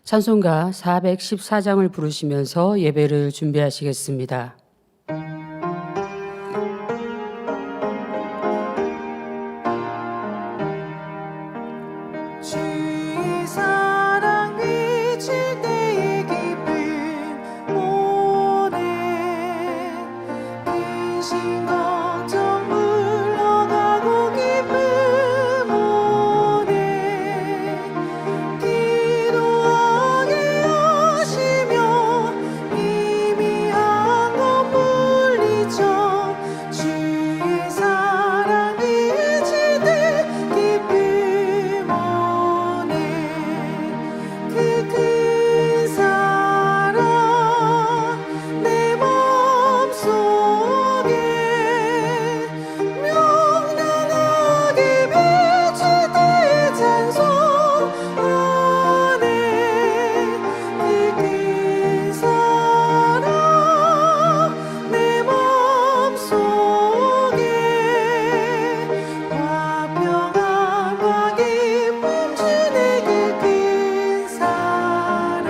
찬송가 414장을 부르시면서 예배를 준비하시겠습니다. 주의 사랑 비칠 때의 기쁨 오네 근심 걱정 물러가고 기쁨 오네 기도하게 하시며 희미한 것 물리쳐 주의 사랑 비칠 때 기쁨 오네 그 큰 사랑 내 맘속에 명랑하게 비칠 때의 찬송하네 그 큰 사랑 내 맘속에 화평함과 기쁨 주네 그 큰 사랑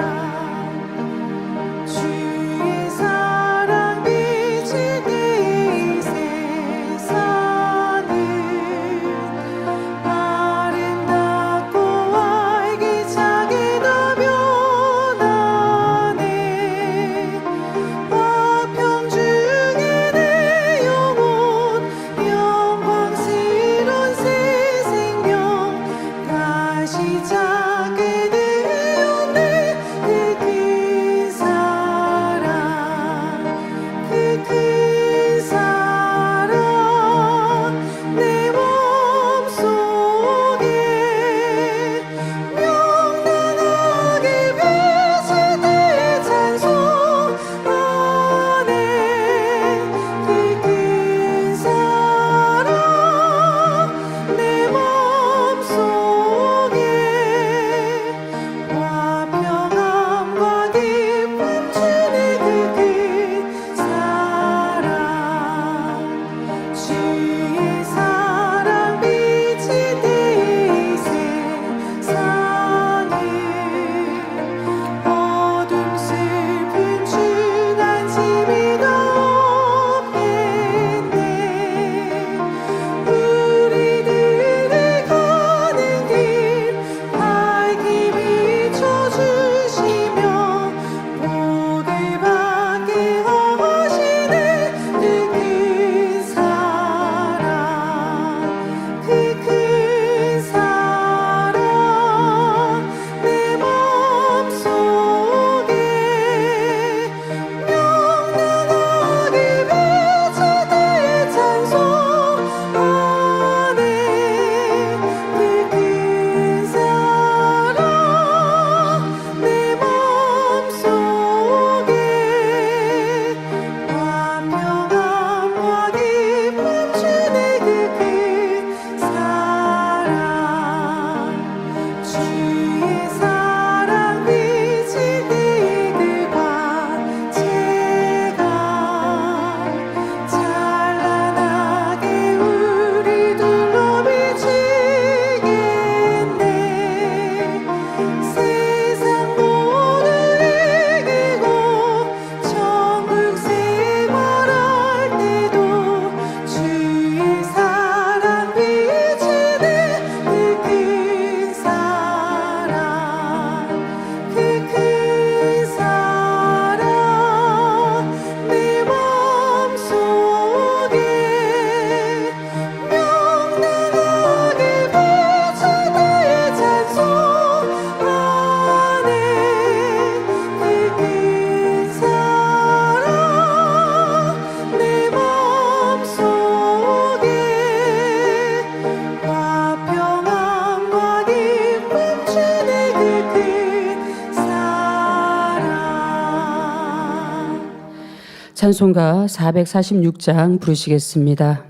주의 사랑 비칠 때의 세상은 아름답고 활기차게 다 변하네 화평 중에 내 영혼 영광스러운 새 생명 다시 찾게 되었네 그 큰 사랑 그 큰 사랑 내 맘속에 명랑하게 비칠 때의 찬송하네 그 큰 사랑 내 맘속에 화평함과 기쁨 주네 그 큰 사랑 주의 사랑 비칠 때의 세상은 어둠 슬픈 주간 집이 다 없겠네 우리들의 가는 길 밝게 비춰주시며 보배받게 하시네 그 큰 사랑 그 큰 사랑 내 맘속에 명랑하게 비칠 때의 찬송하네 그 큰 사랑 내 맘속에 화평함과 기쁨 주네 그 큰 사랑 주의 사랑 비칠 때의 그 광채가 찬란하게 우리 둘러 비치겠네 세상 모두에게 곧 천국 생활할 때도 주의 사랑 비치네 그 큰 사랑 그 큰 사랑 내 맘속에 명랑하게 비칠 때의 찬송하네 그 큰 사랑 내 맘속에 화평함과 기쁨 주네 그 큰 사랑 찬송가 446장 부르시겠습니다.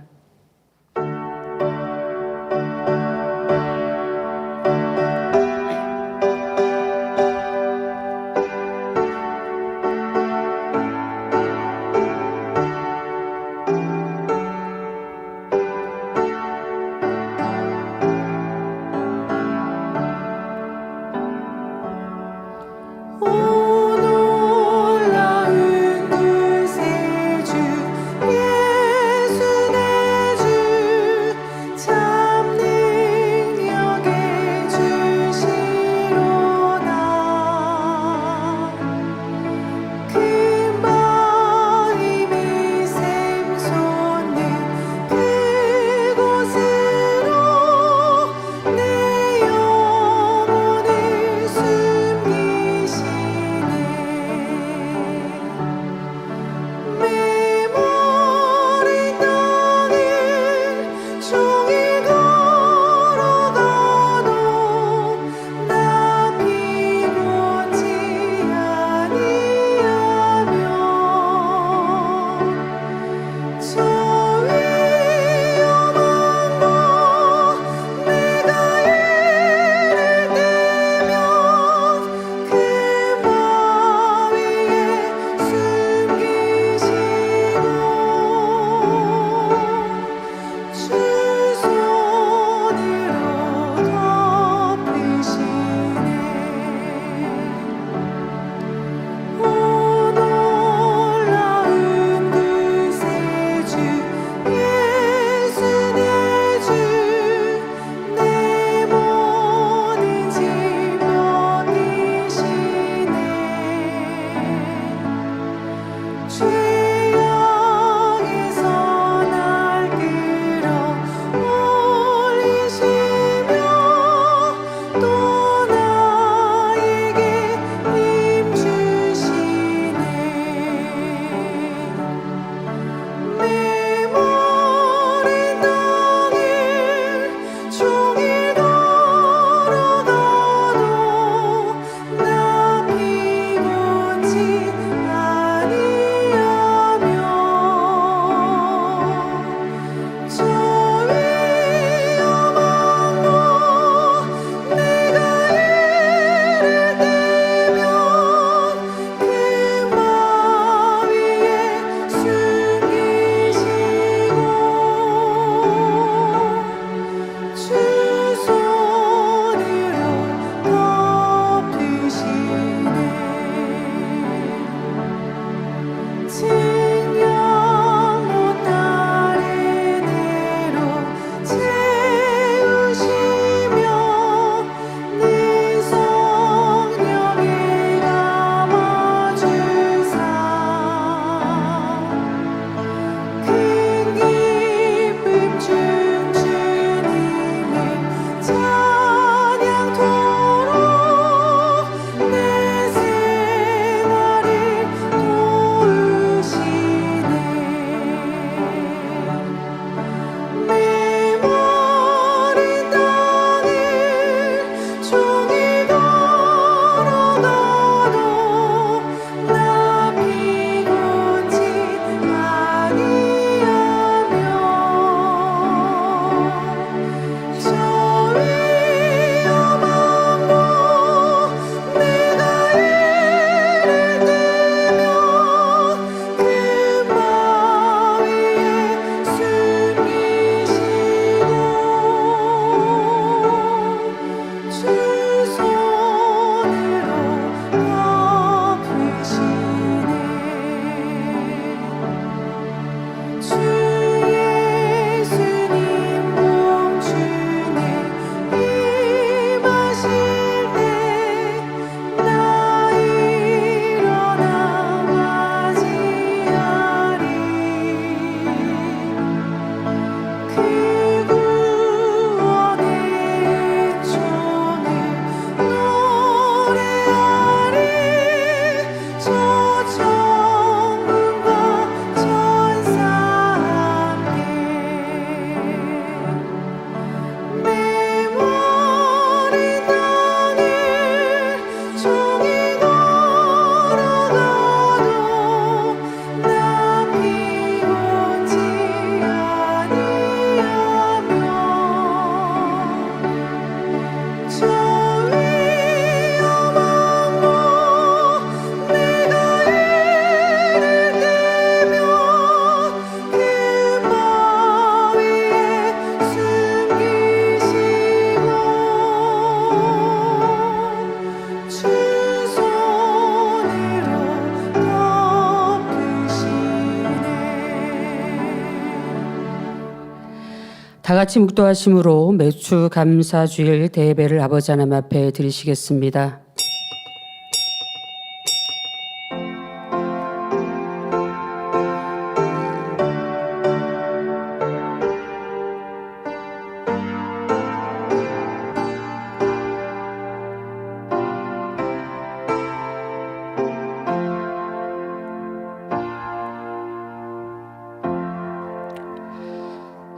다 같이 묵도하심으로 매주 감사주일 대예배를 아버지 하나님 앞에 드리시겠습니다.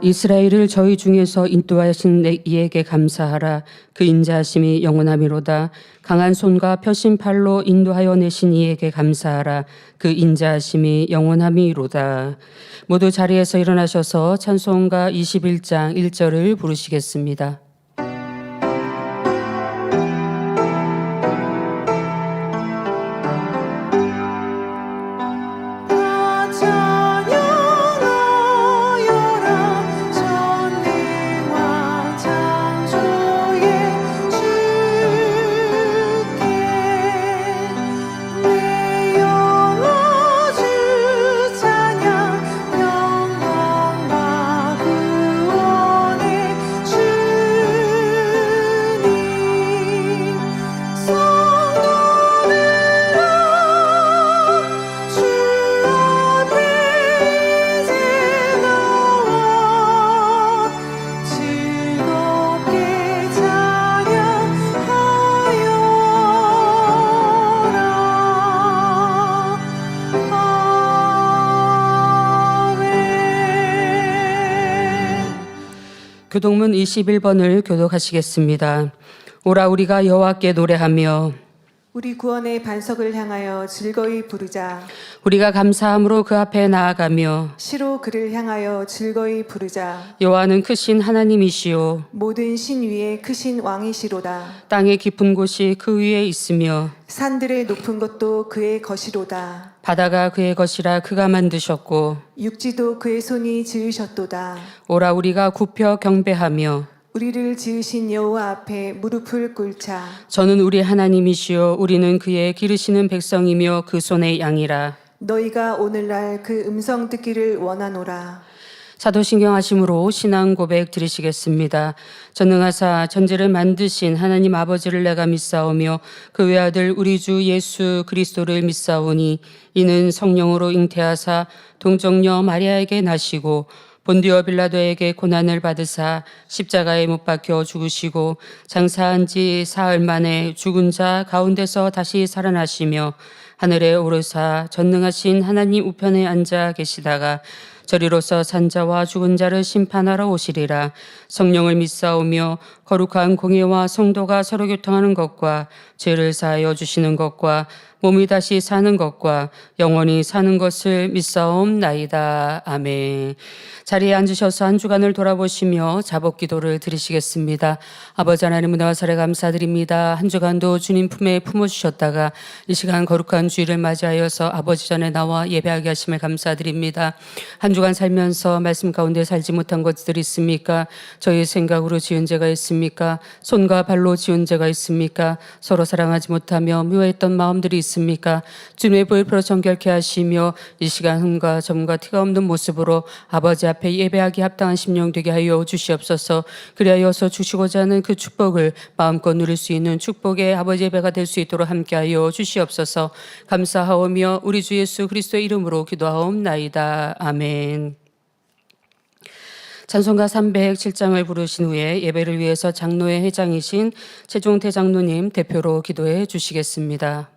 이스라엘을 저희 중에서 인도하신 이에게 감사하라. 그 인자하심이 영원하미로다. 강한 손과 펴신 팔로 인도하여 내신 이에게 감사하라. 그 인자하심이 영원하미로다. 모두 자리에서 일어나셔서 찬송가 21장 1절을 부르시겠습니다. 교동문 21번을 교독하시겠습니다. 오라 우리가 여호와께 노래하며 우리 구원의 반석을 향하여 즐거이 부르자. 우리가 감사함으로 그 앞에 나아가며 시로 그를 향하여 즐거이 부르자. 여호와는 크신 하나님이시요 모든 신 위에 크신 왕이시로다. 땅의 깊은 곳이 그 위에 있으며 산들의 높은 것도 그의 것이로다. 바다가 그의 것이라 그가 만드셨고 육지도 그의 손이 지으셨도다. 오라 우리가 굽혀 경배하며 우리를 지으신 여호와 앞에 무릎을 꿇자. 저는 우리 하나님이시요 우리는 그의 기르시는 백성이며 그 손의 양이라. 너희가 오늘날 그 음성 듣기를 원하노라. 사도신경하심으로 신앙 고백 드리시겠습니다. 전능하사 천지를 만드신 하나님 아버지를 내가 믿사오며 그 외아들 우리 주 예수 그리스도를 믿사오니 이는 성령으로 잉태하사 동정녀 마리아에게 나시고 본디오 빌라도에게 고난을 받으사 십자가에 못 박혀 죽으시고 장사한 지 사흘 만에 죽은 자 가운데서 다시 살아나시며 하늘에 오르사 전능하신 하나님 우편에 앉아 계시다가 저리로서 산자와 죽은 자를 심판하러 오시리라. 성령을 믿사오며 거룩한 공예와 성도가 서로 교통하는 것과 죄를 사하여 주시는 것과 몸이 다시 사는 것과 영원히 사는 것을 믿사옵나이다. 아멘. 자리에 앉으셔서 한 주간을 돌아보시며 자복기도를 드리시겠습니다. 아버지 하나님 은혜와 사랑에 감사드립니다. 한 주간도 주님 품에 품어주셨다가 이 시간 거룩한 주일을 맞이하여서 아버지 전에 나와 예배하게 하심을 감사드립니다. 한 주간 살면서 말씀 가운데 살지 못한 것들이 있습니까? 저희 생각으로 지은 죄가 있습니까? 손과 발로 지은 죄가 있습니까? 서로 사랑하지 못하며 미워했던 마음들이 있습니까? 주님의 보혈로 정결케 하시며 이 시간 흠과 점과 티가 없는 모습으로 아버지 앞에 예배하기 합당한 심령 되게 하여 주시옵소서. 그리하여서 주시고자 하는 그 축복을 마음껏 누릴 수 있는 축복의 아버지 예배가 될 수 있도록 함께하여 주시옵소서. 감사하오며 우리 주 예수 그리스도의 이름으로 기도하옵나이다. 아멘. 찬송가 307장을 부르신 후에 예배를 위해서 장로회 회장이신 최종태 장로님 대표로 기도해 주시겠습니다.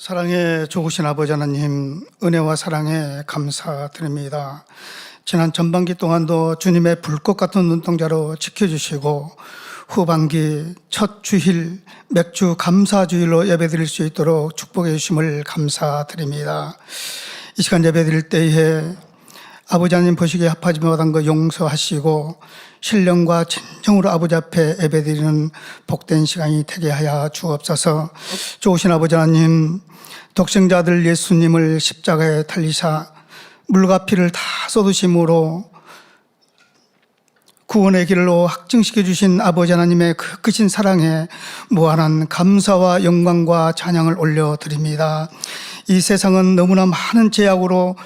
사랑의 좋으신 아버지 하나님, 은혜와 사랑에 감사드립니다. 지난 전반기 동안도 주님의 불꽃 같은 눈동자로 지켜주시고 후반기 첫 주일 맥주 감사주일로 예배드릴 수 있도록 축복해 주심을 감사드립니다. 이 시간 예배드릴 때에 아버지 하나님 보시기에 합하지 못한 것 용서하시고 신령과 진정으로 아버지 앞에 예배드리는 복된 시간이 되게 하여 주옵소서. 좋으신 아버지 하나님, 독생자 아들 예수님을 십자가에 달리사 물과 피를 다 쏟으심으로 구원의 길로 확증시켜 주신 아버지 하나님의 그 크신 사랑에 무한한 감사와 영광과 찬양을 올려드립니다. 이 세상은 너무나 많은 죄악으로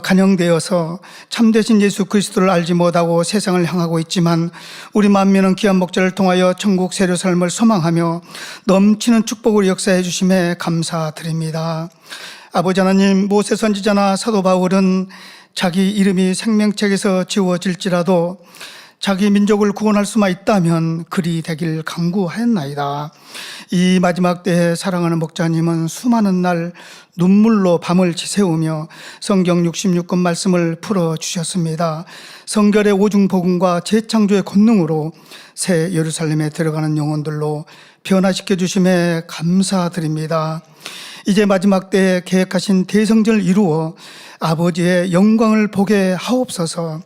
간영되어서 참되신 예수 그리스도를 알지 못하고 세상을 향하고 있지만 우리 만민은 귀한 목자를 통하여 천국 세례 삶을 소망하며 넘치는 축복을 역사해 주심에 감사드립니다. 아버지 하나님, 모세 선지자나 사도 바울은 자기 이름이 생명책에서 지워질지라도 자기 민족을 구원할 수만 있다면 그리 되길 간구하였나이다. 이 마지막 때에 사랑하는 목자님은 수많은 날 눈물로 밤을 지새우며 성경 66권 말씀을 풀어주셨습니다. 성결의 오중복음과 재창조의 권능으로 새 예루살렘에 들어가는 영혼들로 변화시켜 주심에 감사드립니다. 이제 마지막 때에 계획하신 대성전을 이루어 아버지의 영광을 보게 하옵소서.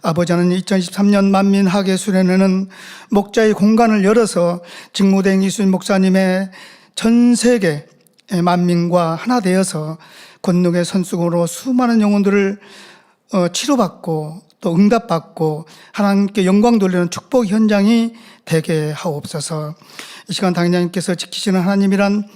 아버지 하나님, 2023년 만민학예 수련회는 목자의 공간을 열어서 직무대행 이수인 목사님의 전 세계 만민과 하나 되어서 권능의 선수로 수많은 영혼들을 치료받고 또 응답받고 하나님께 영광 돌리는 축복 현장이 되게 하옵소서. 이 시간 당장님께서 지키시는 하나님이란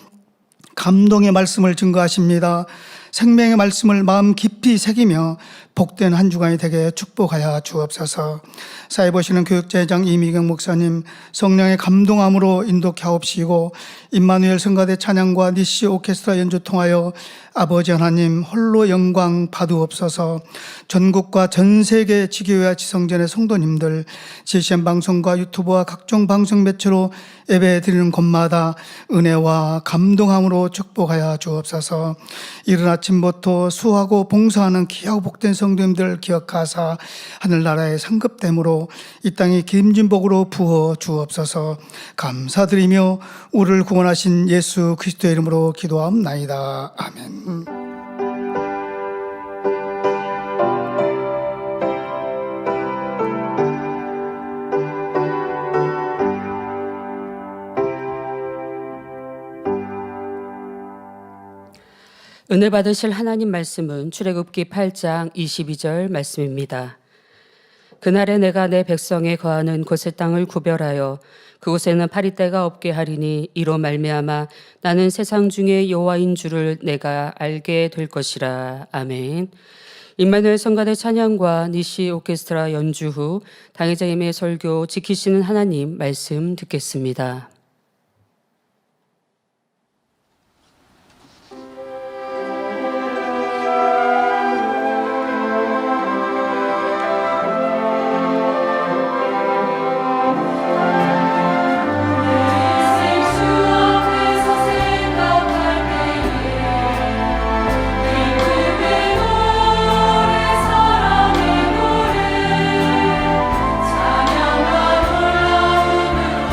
감동의 말씀을 증거하십니다. 생명의 말씀을 마음 깊이 새기며 복된 한 주간이 되게 축복하여 주옵소서. 사회 보시는 교육제장 이미경 목사님, 성령의 감동함으로 인도케 하옵시고 임마누엘 성가대 찬양과 니시 오케스트라 연주 통하여 아버지 하나님 홀로 영광 받으옵소서. 전국과 전 세계 지교회와 지성전의 성도님들, GCN 방송과 유튜브와 각종 방송 매체로 예배 드리는 곳마다 은혜와 감동함으로 축복하여 주옵소서. 이른 아침부터 수하고 봉사하는 귀하고 복된 성도님들 기억하사 하늘나라의 상급됨으로 이 땅이 기름진 복으로 부어 주옵소서. 감사드리며 우리를 구원하신 예수 그리스도의 이름으로 기도하옵나이다. 아멘. 은혜 받으실 하나님 말씀은 출애굽기 8장 22절 말씀입니다. 그날에 내가 내 백성에 거하는 곳의 땅을 구별하여 그곳에는 파리떼가 없게 하리니 이로 말미암아 나는 세상 중에 여호와인 줄을 내가 알게 될 것이라. 아멘. 임마누엘 성가대 찬양과 니시 오케스트라 연주 후 당회자님의 설교 지키시는 하나님 말씀 듣겠습니다. 찬양과 놀라움으로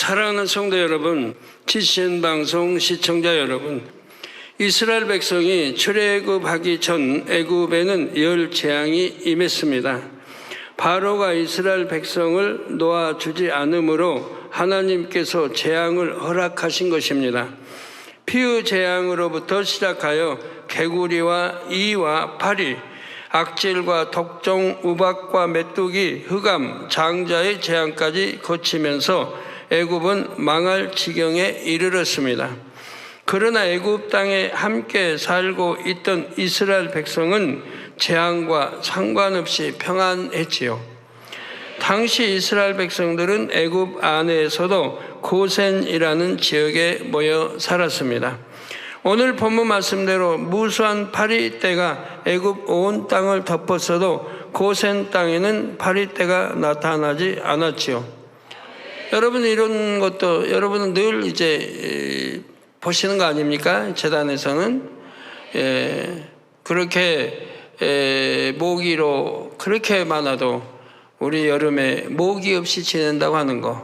사랑하는 성도 여러분, GCN 방송 시청자 여러분, 이스라엘 백성이 출애굽하기 전 애굽에는 열 재앙이 임했습니다. 바로가 이스라엘 백성을 놓아주지 않으므로 하나님께서 재앙을 허락하신 것입니다. 피의 재앙으로부터 시작하여 개구리와 이와 파리, 악질과 독종, 우박과 메뚜기, 흑암, 장자의 재앙까지 거치면서 애굽은 망할 지경에 이르렀습니다. 그러나 애굽 땅에 함께 살고 있던 이스라엘 백성은 재앙과 상관없이 평안했지요. 당시 이스라엘 백성들은 애굽 안에서도 고센이라는 지역에 모여 살았습니다. 오늘 본문 말씀대로 무수한 파리떼가 애굽 온 땅을 덮었어도 고센 땅에는 파리떼가 나타나지 않았지요. 여러분, 이런 것도 여러분은 늘 이제 보시는 거 아닙니까? 재단에서는 그렇게 모기로 그렇게 많아도 우리 여름에 모기 없이 지낸다고 하는 거,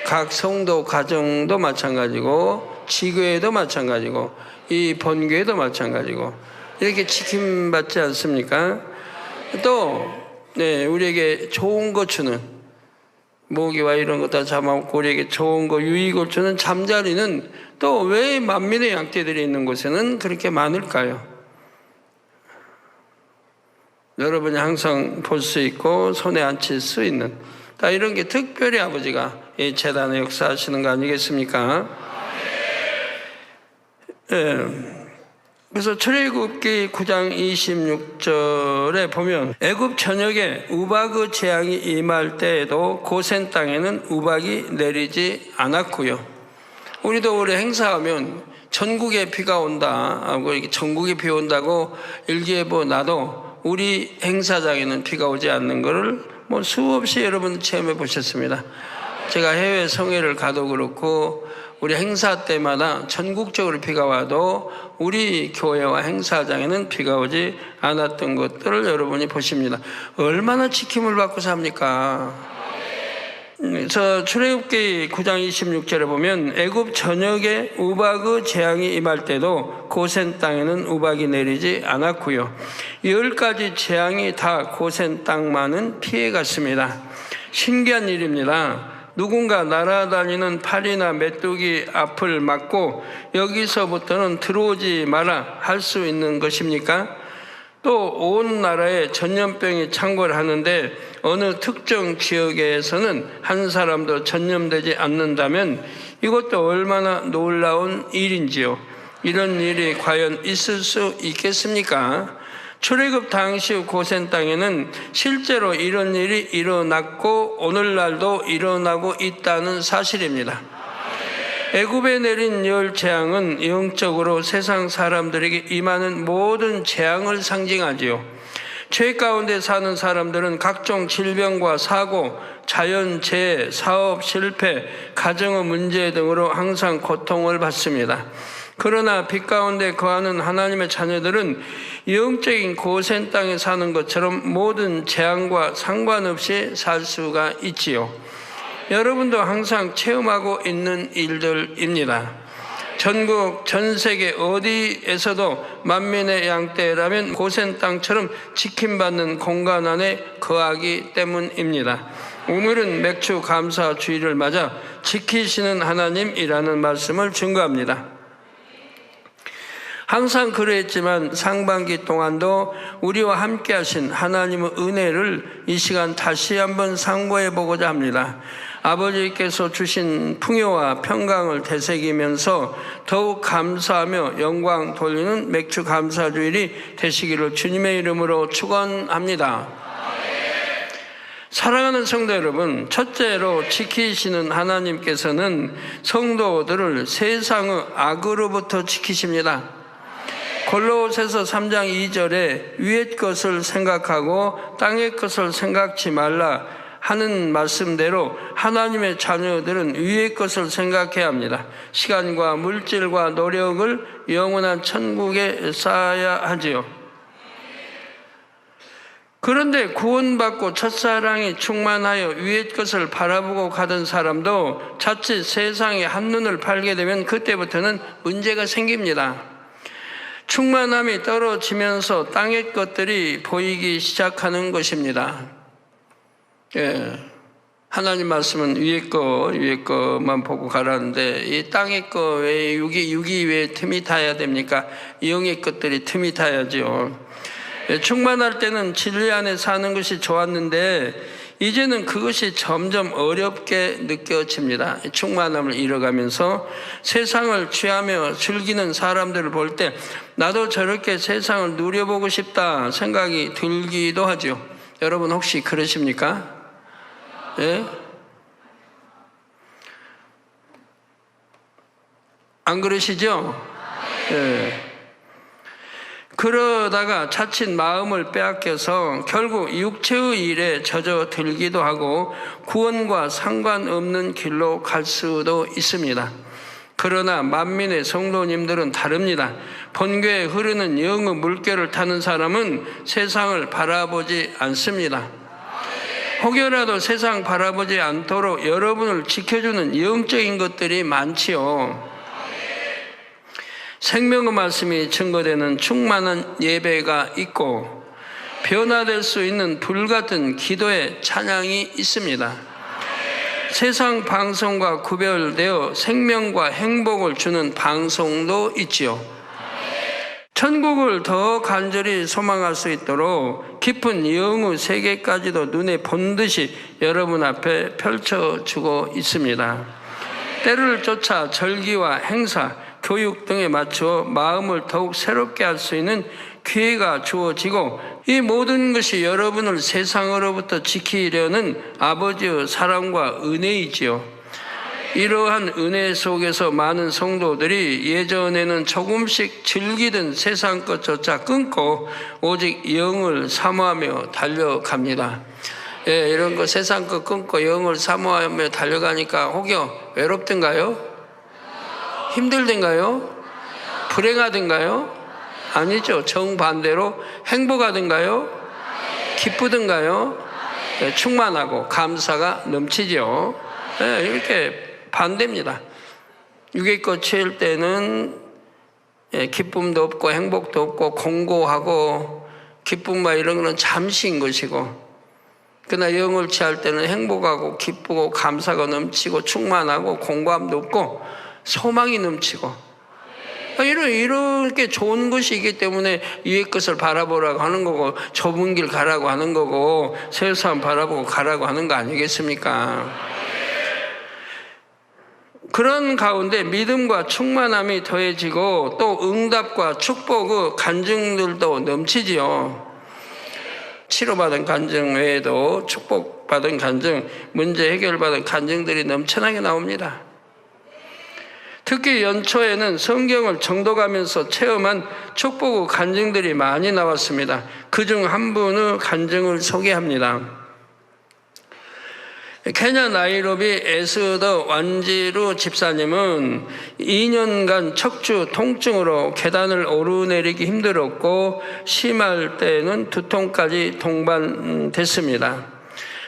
각 성도 가정도 마찬가지고 지교회도 마찬가지고 이 본교회도 마찬가지고 이렇게 지킴받지 않습니까? 또 우리에게 좋은 거 주는, 모기와 이런 거 다 잡아먹고 우리에게 좋은 거 유익을 주는 잠자리는 또 왜 만민의 양떼들이 있는 곳에는 그렇게 많을까요? 여러분이 항상 볼 수 있고 손에 앉힐 수 있는, 다 이런 게 특별히 아버지가 이 재단의 역사하시는 거 아니겠습니까? 그래서 출애굽기 9장 26절에 보면 애굽 전역에 우박의 재앙이 임할 때에도 고센 땅에는 우박이 내리지 않았고요. 우리도 올해 행사하면 전국에 비가 온다 하고 이렇게 전국에 비 온다고 일기예보 나도 우리 행사장에는 비가 오지 않는 것을 뭐 수없이 여러분 체험해 보셨습니다. 제가 해외 성회를 가도 그렇고 우리 행사 때마다 전국적으로 비가 와도 우리 교회와 행사장에는 비가 오지 않았던 것들을 여러분이 보십니다. 얼마나 지킴을 받고 삽니까? 그래서 출애굽기 9장 26절에 보면 애굽 전역에 우박의 재앙이 임할 때도 고센 땅에는 우박이 내리지 않았고요. 10가지 재앙이 다 고센 땅만은 피해갔습니다. 신기한 일입니다. 누군가 날아다니는 파리나 메뚜기 앞을 막고 여기서부터는 들어오지 마라 할 수 있는 것입니까? 또 온 나라에 전염병이 창궐하는데 어느 특정 지역에서는 한 사람도 전염되지 않는다면 이것도 얼마나 놀라운 일인지요. 이런 일이 과연 있을 수 있겠습니까? 출애굽 당시 고센 땅에는 실제로 이런 일이 일어났고 오늘날도 일어나고 있다는 사실입니다. 애굽에 내린 열 재앙은 영적으로 세상 사람들에게 임하는 모든 재앙을 상징하지요. 죄 가운데 사는 사람들은 각종 질병과 사고, 자연재해, 사업 실패, 가정의 문제 등으로 항상 고통을 받습니다. 그러나 빛 가운데 거하는 하나님의 자녀들은 영적인 고센 땅에 사는 것처럼 모든 재앙과 상관없이 살 수가 있지요. 여러분도 항상 체험하고 있는 일들입니다. 전국 전 세계 어디에서도 만민의 양떼라면 고센 땅처럼 지킴받는 공간 안에 거하기 때문입니다. 오늘은 맥주 감사 주일을 맞아 지키시는 하나님이라는 말씀을 증거합니다. 항상 그랬지만 상반기 동안도 우리와 함께 하신 하나님의 은혜를 이 시간 다시 한번 상고해 보고자 합니다. 아버지께서 주신 풍요와 평강을 되새기면서 더욱 감사하며 영광 돌리는 맥주 감사주일이 되시기를 주님의 이름으로 축원합니다. 사랑하는 성도 여러분, 첫째로 지키시는 하나님께서는 성도들을 세상의 악으로부터 지키십니다. 골로새서 3장 2절에 위의 것을 생각하고 땅의 것을 생각지 말라 하는 말씀대로 하나님의 자녀들은 위의 것을 생각해야 합니다. 시간과 물질과 노력을 영원한 천국에 쌓아야 하지요. 그런데 구원받고 첫사랑이 충만하여 위의 것을 바라보고 가던 사람도 자칫 세상에 한눈을 팔게 되면 그때부터는 문제가 생깁니다. 충만함이 떨어지면서 땅의 것들이 보이기 시작하는 것입니다. 하나님 말씀은 위의 것만 보고 가라는데 이 땅의 것 외에 육이 왜 틈이 타야 됩니까? 영의 것들이 틈이 타야죠. 충만할 때는 진리 안에 사는 것이 좋았는데 이제는 그것이 점점 어렵게 느껴집니다. 충만함을 잃어가면서 세상을 취하며 즐기는 사람들을 볼 때 나도 저렇게 세상을 누려보고 싶다 생각이 들기도 하죠. 여러분 혹시 그러십니까? 예? 안 그러시죠? 예. 그러다가 자칫 마음을 빼앗겨서 결국 육체의 일에 젖어들기도 하고 구원과 상관없는 길로 갈 수도 있습니다. 그러나 만민의 성도님들은 다릅니다. 본교에 흐르는 영의 물결을 타는 사람은 세상을 바라보지 않습니다. 혹여라도 세상 바라보지 않도록 여러분을 지켜주는 영적인 것들이 많지요. 생명의 말씀이 증거되는 충만한 예배가 있고 변화될 수 있는 불같은 기도의 찬양이 있습니다. 세상 방송과 구별되어 생명과 행복을 주는 방송도 있지요. 천국을 더 간절히 소망할 수 있도록 깊은 영의 세계까지도 눈에 본 듯이 여러분 앞에 펼쳐주고 있습니다. 때를 쫓아 절기와 행사, 교육 등에 맞춰 마음을 더욱 새롭게 할 수 있는 기회가 주어지고 이 모든 것이 여러분을 세상으로부터 지키려는 아버지의 사랑과 은혜이지요. 이러한 은혜 속에서 많은 성도들이 예전에는 조금씩 즐기던 세상 것조차 끊고 오직 영을 사모하며 달려갑니다. 이런 거 세상 것 끊고 영을 사모하며 달려가니까 혹여 외롭던가요? 힘들던가요? 불행하던가요? 아니죠. 정반대로 행복하던가요? 기쁘던가요? 충만하고 감사가 넘치죠. 이렇게 반대입니다. 육의 것 채울 때는 기쁨도 없고 행복도 없고 공고하고 기쁨과 이런 거는 잠시인 것이고 그러나 영을 취할 때는 행복하고 기쁘고 감사가 넘치고 충만하고 공고함도 없고 소망이 넘치고 이렇게 좋은 것이기 때문에 위의 것을 바라보라고 하는 거고 좁은 길 가라고 하는 거고 세상 바라보고 가라고 하는 거 아니겠습니까? 그런 가운데 믿음과 충만함이 더해지고 또 응답과 축복의 간증들도 넘치지요. 치료받은 간증 외에도 축복받은 간증, 문제 해결받은 간증들이 넘쳐나게 나옵니다. 특히 연초에는 성경을 정독하면서 체험한 축복의 간증들이 많이 나왔습니다. 그중 한 분의 간증을 소개합니다. 케냐 나이로비 에스더 완지루 집사님은 2년간 척추 통증으로 계단을 오르내리기 힘들었고 심할 때는 두통까지 동반됐습니다.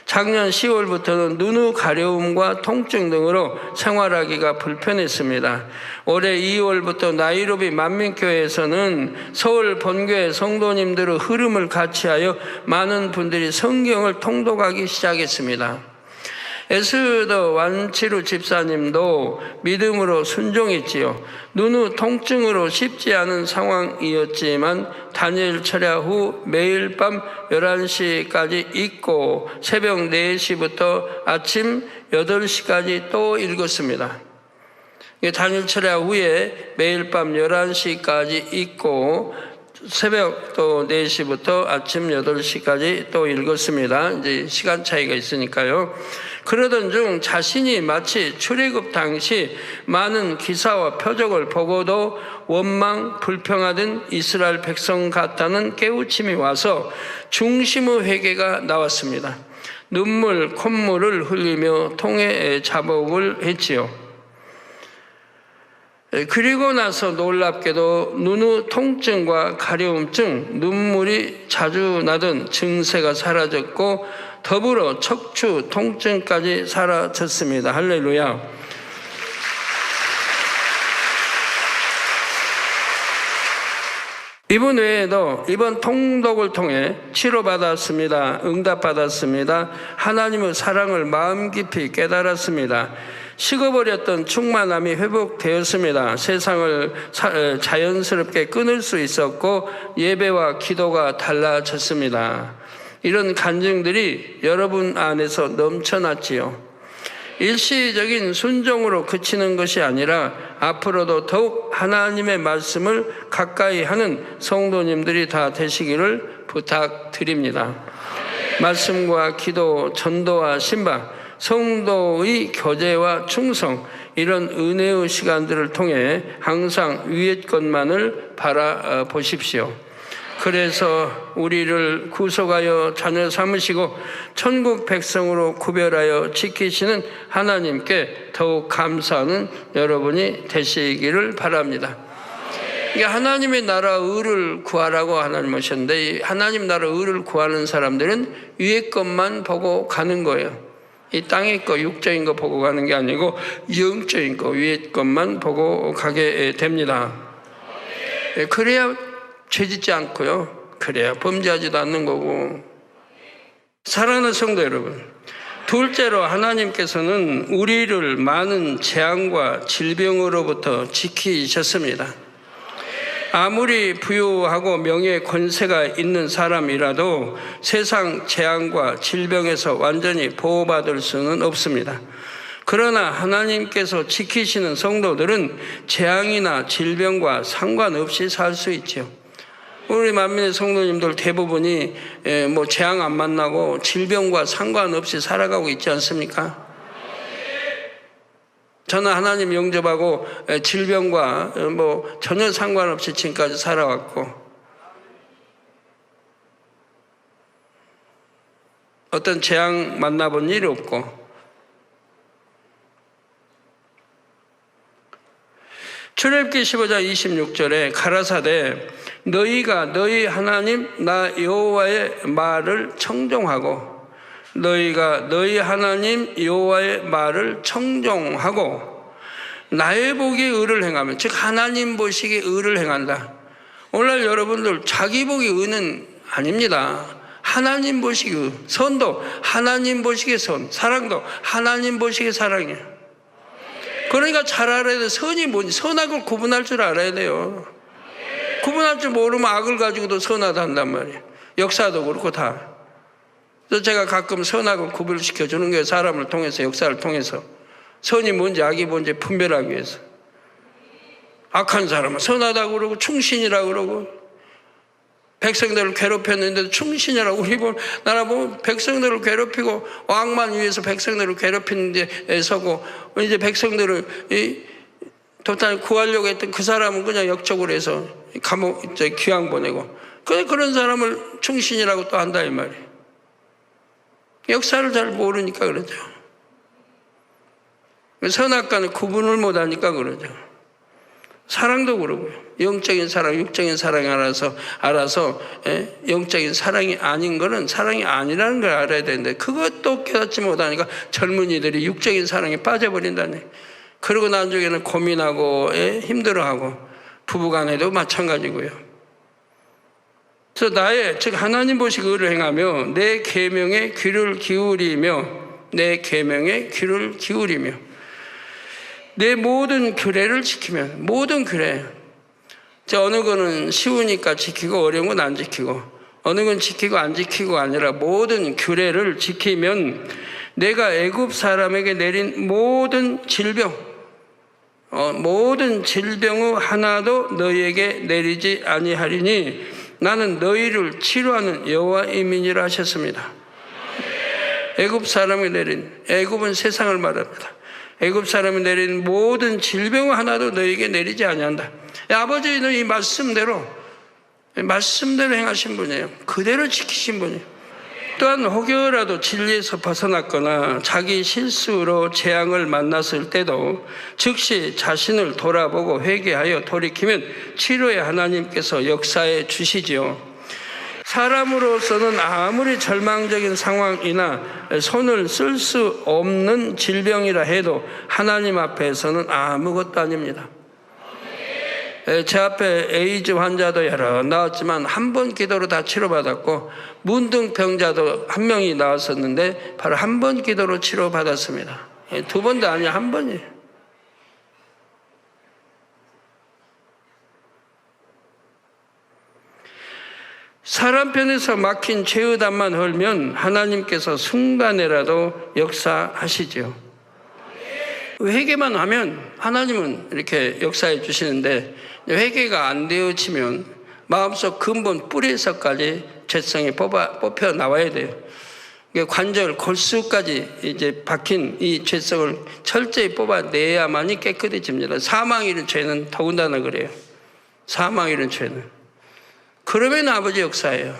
작년 10월부터는 눈의 가려움과 통증 등으로 생활하기가 불편했습니다. 올해 2월부터 나이로비 만민교회에서는 서울 본교회 성도님들의 흐름을 같이하여 많은 분들이 성경을 통독하기 시작했습니다. 에스더 완치루 집사님도 믿음으로 순종했지요. 눈의 통증으로 쉽지 않은 상황이었지만 다니엘 철야 후 매일 밤 11시까지 읽고 새벽 4시부터 아침 8시까지 또 읽었습니다. 다니엘 철야 후에 매일 밤 11시까지 읽고 새벽 또 4시부터 아침 8시까지 또 읽었습니다. 이제 시간 차이가 있으니까요. 그러던 중 자신이 마치 출애굽 당시 많은 기사와 표적을 보고도 원망, 불평하던 이스라엘 백성 같다는 깨우침이 와서 중심의 회개가 나왔습니다. 눈물, 콧물을 흘리며 통해 자복을 했지요. 그리고 나서 놀랍게도 눈의 통증과 가려움증, 눈물이 자주 나던 증세가 사라졌고 더불어 척추 통증까지 사라졌습니다. 할렐루야. 이분 외에도 이번 통독을 통해 치료받았습니다. 응답받았습니다. 하나님의 사랑을 마음 깊이 깨달았습니다. 식어버렸던 충만함이 회복되었습니다. 세상을 자연스럽게 끊을 수 있었고 예배와 기도가 달라졌습니다. 이런 간증들이 여러분 안에서 넘쳐났지요. 일시적인 순종으로 그치는 것이 아니라 앞으로도 더욱 하나님의 말씀을 가까이 하는 성도님들이 다 되시기를 부탁드립니다. 말씀과 기도, 전도와 신방, 성도의 교제와 충성, 이런 은혜의 시간들을 통해 항상 위의 것만을 바라보십시오. 그래서 우리를 구속하여 자녀 삼으시고 천국 백성으로 구별하여 지키시는 하나님께 더욱 감사하는 여러분이 되시기를 바랍니다. 하나님의 나라 의를 구하라고 하나님 하셨는데, 이 하나님 나라 의를 구하는 사람들은 위의 것만 보고 가는 거예요. 이 땅의 거, 육적인 거 보고 가는 게 아니고 영적인 거, 위의 것만 보고 가게 됩니다. 그래야 죄짓지 않고요. 그래야 범죄하지도 않는 거고. 사랑하는 성도 여러분, 둘째로 하나님께서는 우리를 많은 재앙과 질병으로부터 지키셨습니다. 아무리 부유하고 명예 권세가 있는 사람이라도 세상 재앙과 질병에서 완전히 보호받을 수는 없습니다. 그러나 하나님께서 지키시는 성도들은 재앙이나 질병과 상관없이 살 수 있죠. 우리 만민의 성도님들 대부분이 재앙 안 만나고 질병과 상관없이 살아가고 있지 않습니까? 저는 하나님 영접하고 질병과 전혀 상관없이 지금까지 살아왔고, 어떤 재앙 만나본 일이 없고, 출애굽기 15장 26절에 가라사대 너희가 너희 하나님 나 여호와의 말을 청종하고, 너희가 너희 하나님 여호와의 말을 청종하고 나의 보기에 의를 행하면, 즉 하나님 보시기에 의를 행한다. 오늘날 여러분들 자기 보기 의는 아닙니다. 하나님 보시기 의. 선도 하나님 보시기에 선, 사랑도 하나님 보시기에 사랑이에요. 그러니까 잘 알아야 돼. 선이 뭔지, 선악을 구분할 줄 알아야 돼요. 구분할 줄 모르면 악을 가지고도 선하다 한단 말이에요. 역사도 그렇고 다. 그래서 제가 가끔 선악을 구별시켜 주는 거예요. 사람을 통해서, 역사를 통해서. 선이 뭔지 악이 뭔지 분별하기 위해서. 악한 사람은 선하다고 그러고 충신이라고 그러고, 백성들을 괴롭혔는데도 충신이라고. 우리 나라 보면 백성들을 괴롭히고 왕만 위해서 백성들을 괴롭히는 데 서고, 이제 백성들을 도탄 구하려고 했던 그 사람은 그냥 역적으로 해서 감옥 귀양 보내고, 그런 사람을 충신이라고 또 한다 이 말이에요. 역사를 잘 모르니까 그러죠. 선악과는 구분을 못하니까 그러죠. 사랑도 그러고요. 영적인 사랑, 육적인 사랑이 알아서 영적인 사랑이 아닌 거는 사랑이 아니라는 걸 알아야 되는데, 그것도 깨닫지 못하니까 젊은이들이 육적인 사랑에 빠져버린다네. 그러고 나중에는 고민하고 힘들어하고, 부부간에도 마찬가지고요. 그래서 즉 하나님 보시고 의를 행하며 내 계명에 귀를 기울이며, 내 계명에 귀를 기울이며, 내 모든 규례를 지키면, 모든 규례. 어느 거는 쉬우니까 지키고 어려운 건 안 지키고, 어느 건 지키고 안 지키고 아니라 모든 규례를 지키면 내가 애굽 사람에게 내린 모든 질병, 모든 질병의 하나도 너희에게 내리지 아니하리니 나는 너희를 치료하는 여호와이니라 하셨습니다. 애굽 사람이 내린, 애굽은 세상을 말합니다. 애굽 사람이 내린 모든 질병 하나도 너에게 내리지 아니한다. 아버지는 이 말씀대로 행하신 분이에요. 그대로 지키신 분이에요. 또한 혹여라도 진리에서 벗어났거나 자기 실수로 재앙을 만났을 때도 즉시 자신을 돌아보고 회개하여 돌이키면 치료의 하나님께서 역사해 주시지요. 사람으로서는 아무리 절망적인 상황이나 손을 쓸 수 없는 질병이라 해도 하나님 앞에서는 아무것도 아닙니다. 제 앞에 에이즈 환자도 여러 나왔지만 한 번 기도로 다 치료받았고, 문둥병자도 한 명이 나왔었는데 바로 한 번 기도로 치료받았습니다. 두 번도 아니야, 한 번이에요. 사람 편에서 막힌 죄의 담만 헐면 하나님께서 순간에라도 역사하시죠. 회개만 하면 하나님은 이렇게 역사해 주시는데, 회개가 안 되어지면 마음속 근본 뿌리에서까지 죄성이 뽑혀 나와야 돼요. 관절 골수까지 이제 박힌 이 죄성을 철저히 뽑아내야만이 깨끗해집니다. 사망이 이른 죄는 더군다나 그래요. 사망이 이른 죄는. 그러면 아버지 역사예요.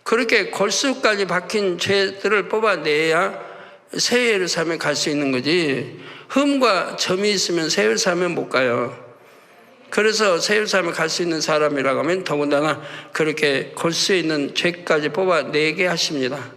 그렇게 골수까지 박힌 죄들을 뽑아내야 새 예루살렘에 갈 수 있는 거지, 흠과 점이 있으면 새 예루살렘에 못 가요. 그래서 새 예루살렘에 갈 수 있는 사람이라고 하면 더군다나 그렇게 골수에 있는 죄까지 뽑아내게 하십니다.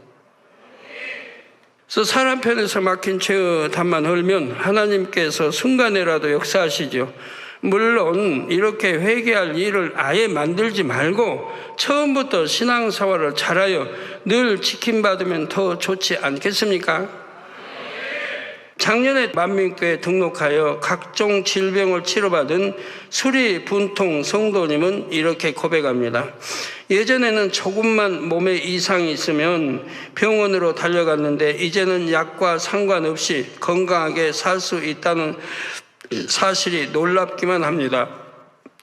그래서 사람 편에서 막힌 죄의 담만 헐면 하나님께서 순간에라도 역사하시죠. 물론 이렇게 회개할 일을 아예 만들지 말고 처음부터 신앙생활을 잘하여 늘 지킴받으면 더 좋지 않겠습니까? 작년에 만민교회에 등록하여 각종 질병을 치료받은 수리 분통 성도님은 이렇게 고백합니다. 예전에는 조금만 몸에 이상이 있으면 병원으로 달려갔는데 이제는 약과 상관없이 건강하게 살 수 있다는 사실이 놀랍기만 합니다.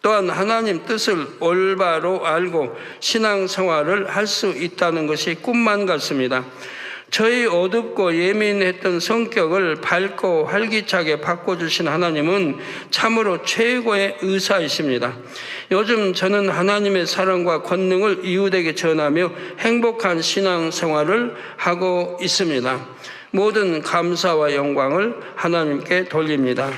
또한 하나님 뜻을 올바로 알고 신앙생활을 할 수 있다는 것이 꿈만 같습니다. 저희 어둡고 예민했던 성격을 밝고 활기차게 바꿔주신 하나님은 참으로 최고의 의사이십니다. 요즘 저는 하나님의 사랑과 권능을 이웃에게 전하며 행복한 신앙생활을 하고 있습니다. 모든 감사와 영광을 하나님께 돌립니다.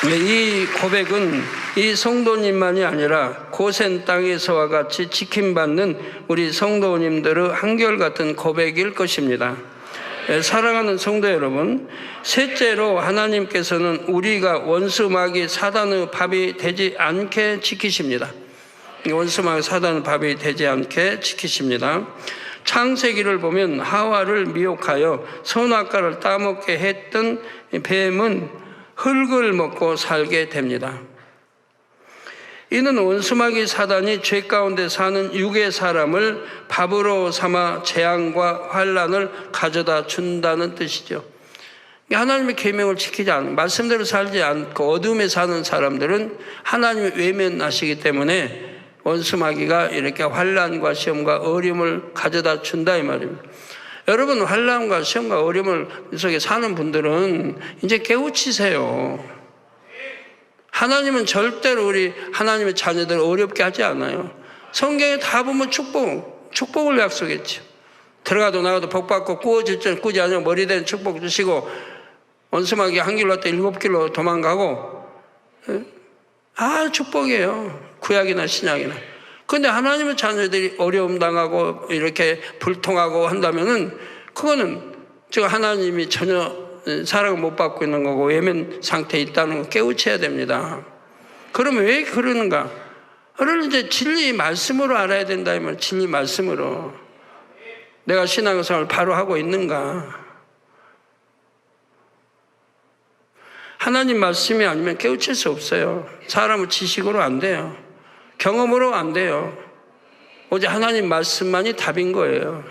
이 고백은 이 성도님만이 아니라 고센 땅에서와 같이 지킴받는 우리 성도님들의 한결같은 고백일 것입니다. 사랑하는 성도 여러분, 셋째로 하나님께서는 우리가 원수 마귀 사단의 밥이 되지 않게 지키십니다. 원수 마귀 사단의 밥이 되지 않게 지키십니다. 창세기를 보면 하와를 미혹하여 선악과를 따먹게 했던 뱀은 흙을 먹고 살게 됩니다. 이는 원수마귀 사단이 죄 가운데 사는 육의 사람을 밥으로 삼아 재앙과 환난을 가져다 준다는 뜻이죠. 하나님의 계명을 지키지 않고 말씀대로 살지 않고 어둠에 사는 사람들은 하나님이 외면하시기 때문에 원수마귀가 이렇게 환난과 시험과 어려움을 가져다 준다 이 말입니다. 여러분, 환난과 시험과 어려움을 속에 사는 분들은 이제 깨우치세요. 하나님은 절대로 우리 하나님의 자녀들을 어렵게 하지 않아요. 성경에 다 보면 축복을 약속했죠. 들어가도 나가도 복 받고 꾸어질 줄 꾸지 않으면 머리 된 축복 주시고 원수마귀 한 길로 왔다 7길로 도망가고, 축복이에요. 구약이나 신약이나. 근데 하나님의 자녀들이 어려움 당하고 이렇게 불통하고 한다면은 그거는 지금 하나님이 전혀 사랑을 못 받고 있는 거고 외면 상태에 있다는 거 깨우쳐야 됩니다. 그러면 왜 그러는가? 그걸 이제 진리 말씀으로 알아야 된다 이 말. 진리 말씀으로 내가 신앙생활을 바로 하고 있는가? 하나님 말씀이 아니면 깨우칠 수 없어요. 사람은 지식으로 안 돼요. 경험으로 안 돼요. 오직 하나님 말씀만이 답인 거예요.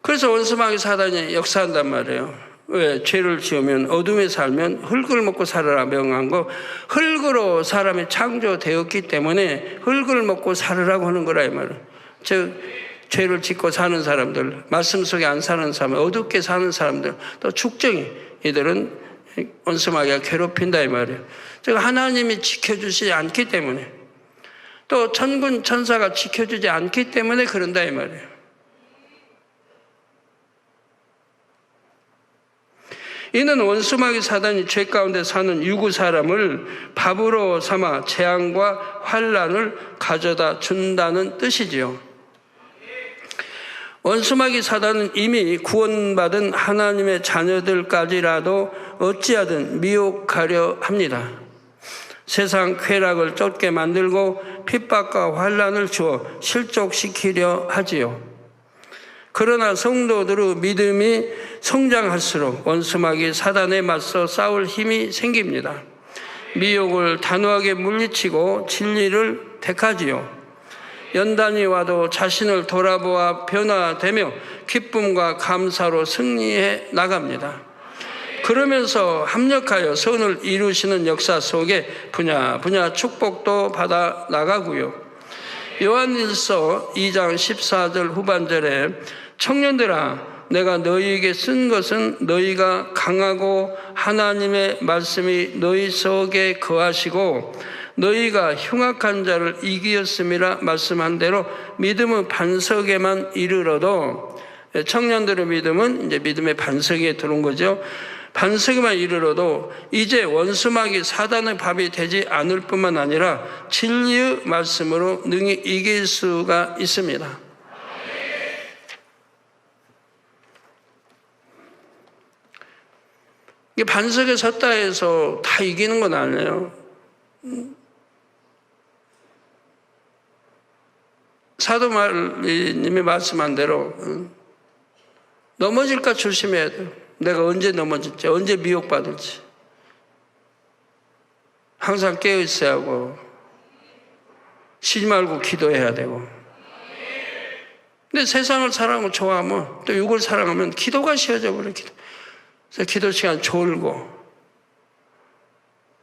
그래서 원수마귀 사단이 역사한단 말이에요. 왜? 죄를 지으면 어둠에 살면 흙을 먹고 살아라 명한 거, 흙으로 사람이 창조되었기 때문에 흙을 먹고 살으라고 하는 거라 이 말이에요. 즉 죄를 짓고 사는 사람들, 말씀 속에 안 사는 사람, 어둡게 사는 사람들, 또 축정이 이들은 원수마귀가 괴롭힌다 이 말이에요. 즉 하나님이 지켜주지 않기 때문에, 또 천군 천사가 지켜주지 않기 때문에 그런다 이 말이에요. 이는 원수마귀 사단이 죄 가운데 사는 유구 사람을 밥으로 삼아 재앙과 환난을 가져다 준다는 뜻이지요. 원수마귀 사단은 이미 구원받은 하나님의 자녀들까지라도 어찌하든 미혹하려 합니다. 세상 쾌락을 쫓게 만들고 핍박과 환난을 주어 실족시키려 하지요. 그러나 성도들의 믿음이 성장할수록 원수마귀 사단에 맞서 싸울 힘이 생깁니다. 미혹을 단호하게 물리치고 진리를 택하지요. 연단이 와도 자신을 돌아보아 변화되며 기쁨과 감사로 승리해 나갑니다. 그러면서 합력하여 선을 이루시는 역사 속에 분야 축복도 받아 나가고요. 요한일서 2장 14절 후반절에 청년들아 내가 너희에게 쓴 것은 너희가 강하고 하나님의 말씀이 너희 속에 거하시고 너희가 흉악한 자를 이기었음이라 말씀한 대로 믿음의 반석에만 이르러도, 청년들의 믿음은 이제 믿음의 반석에 들어온 거죠. 반석에만 이르러도 이제 원수마귀 사단의 밥이 되지 않을 뿐만 아니라 진리의 말씀으로 능히 이길 수가 있습니다. 이게 반석에 섰다 해서 다 이기는 건 아니에요. 사도 마리님이 말씀한 대로 넘어질까 조심해야 돼요. 내가 언제 넘어질지, 언제 미혹받을지. 항상 깨어 있어야 하고 쉬지 말고 기도해야 되고. 근데 세상을 사랑하고 좋아하면, 또 육을 사랑하면 기도가 쉬어져 버려요. 그래서 기도 시간 졸고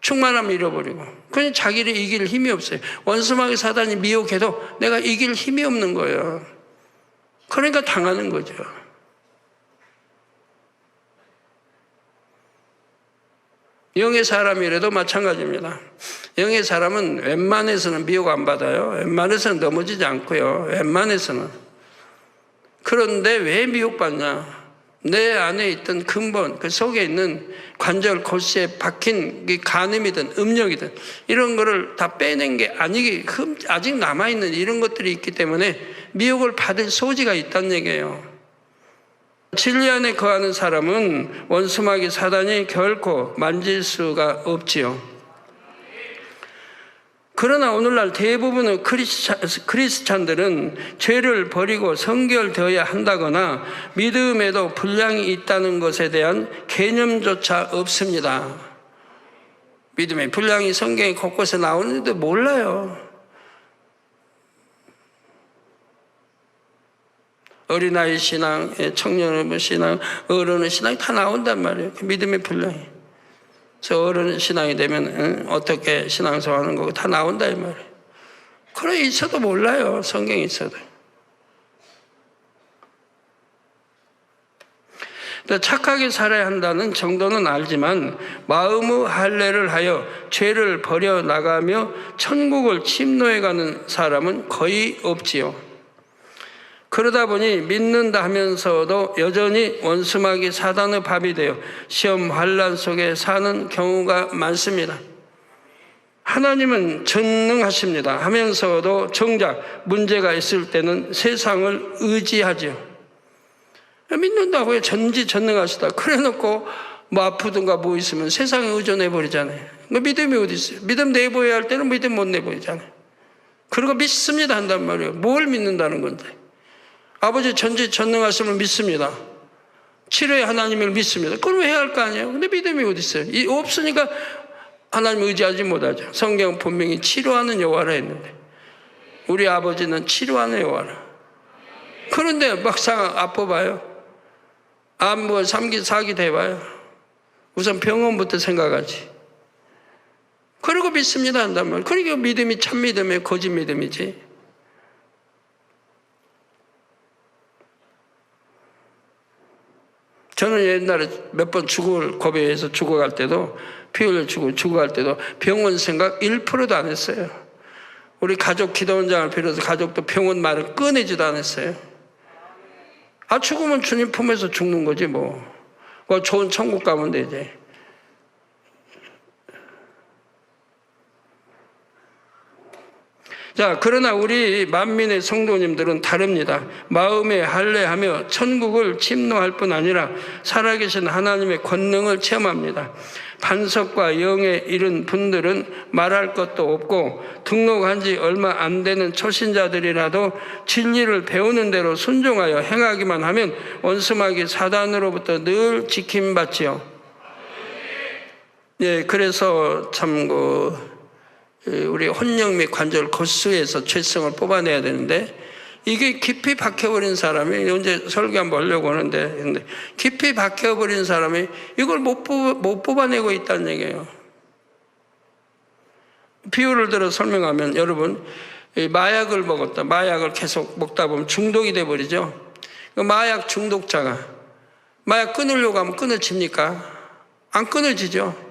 충만함 잃어버리고, 그냥 자기를 이길 힘이 없어요. 원수마귀 사단이 미혹해도 내가 이길 힘이 없는 거예요. 그러니까 당하는 거죠. 영의 사람이라도 마찬가지입니다. 영의 사람은 웬만해서는 미혹 안 받아요. 웬만해서는 넘어지지 않고요. 웬만해서는. 그런데 왜 미혹받냐? 내 안에 있던 근본, 그 속에 있는 관절 골수에 박힌 간음이든 음력이든 이런 거를 다 빼낸 게 아직 남아있는 이런 것들이 있기 때문에 미혹을 받을 소지가 있다는 얘기예요. 진리 안에 거하는 사람은 원수마귀 사단이 결코 만질 수가 없지요. 그러나 오늘날 대부분의 크리스찬들은 죄를 버리고 성결되어야 한다거나 믿음에도 분량이 있다는 것에 대한 개념조차 없습니다. 믿음의 분량이 성경에 곳곳에 나오는데 몰라요. 어린아이 신앙, 청년의 신앙, 어른의 신앙이 다 나온단 말이에요. 믿음의 분량이. 그래서 어른 신앙이 되면 어떻게 신앙생활하는 거고 다 나온다 이 말이에요. 그래 있어도 몰라요. 성경에 있어도. 착하게 살아야 한다는 정도는 알지만 마음의 할례를 하여 죄를 버려 나가며 천국을 침노해가는 사람은 거의 없지요. 그러다 보니 믿는다 하면서도 여전히 원수마귀 사단의 밥이 되어 시험 환난 속에 사는 경우가 많습니다. 하나님은 전능하십니다 하면서도 정작 문제가 있을 때는 세상을 의지하지요. 믿는다고요. 전지전능하시다. 그래놓고 뭐 아프든가 뭐 있으면 세상에 의존해버리잖아요. 믿음이 어디 있어요? 믿음 내보여야 할 때는 믿음 못 내보이잖아요. 그리고 믿습니다 한단 말이에요. 뭘 믿는다는 건데. 아버지 전지전능하심을 믿습니다. 치료의 하나님을 믿습니다. 그럼 해야 할 거 아니에요? 근데 믿음이 어디 있어요? 없으니까 하나님 의지하지 못하죠. 성경 분명히 치료하는 여호와라 했는데 우리 아버지는 치료하는 여호와라. 그런데 막상 아파봐요. 암, 삼기, 사기 대봐요. 우선 병원부터 생각하지. 그리고 믿습니다 한단 말이에요. 그러니까 믿음이 참 믿음이에요. 거짓 믿음이지. 저는 옛날에 몇 번 죽을 고비에서 죽어갈 때도, 피 흘려 죽어갈 때도 병원 생각 1%도 안 했어요. 우리 가족 기도원장을 빌어서 가족도 병원 말을 꺼내지도 않았어요. 아, 죽으면 주님 품에서 죽는 거지 뭐. 좋은 천국 가면 되지. 자, 그러나 우리 만민의 성도님들은 다릅니다. 마음에 할례하며 천국을 침노할 뿐 아니라 살아계신 하나님의 권능을 체험합니다. 반석과 영에 이른 분들은 말할 것도 없고 등록한 지 얼마 안 되는 초신자들이라도 진리를 배우는 대로 순종하여 행하기만 하면 원수마귀 사단으로부터 늘 지킴받지요. 예, 그래서 참 우리 혼령 및 관절 고수에서 죄성을 뽑아내야 되는데, 이게 깊이 박혀버린 사람이, 언제 설교 한번 하려고 하는데, 근데 깊이 박혀버린 사람이 이걸 못 뽑아내고 있다는 얘기예요. 비유를 들어 설명하면, 여러분, 마약을 먹었다. 마약을 계속 먹다 보면 중독이 돼버리죠. 마약 중독자가 마약 끊으려고 하면 끊어집니까? 안 끊어지죠.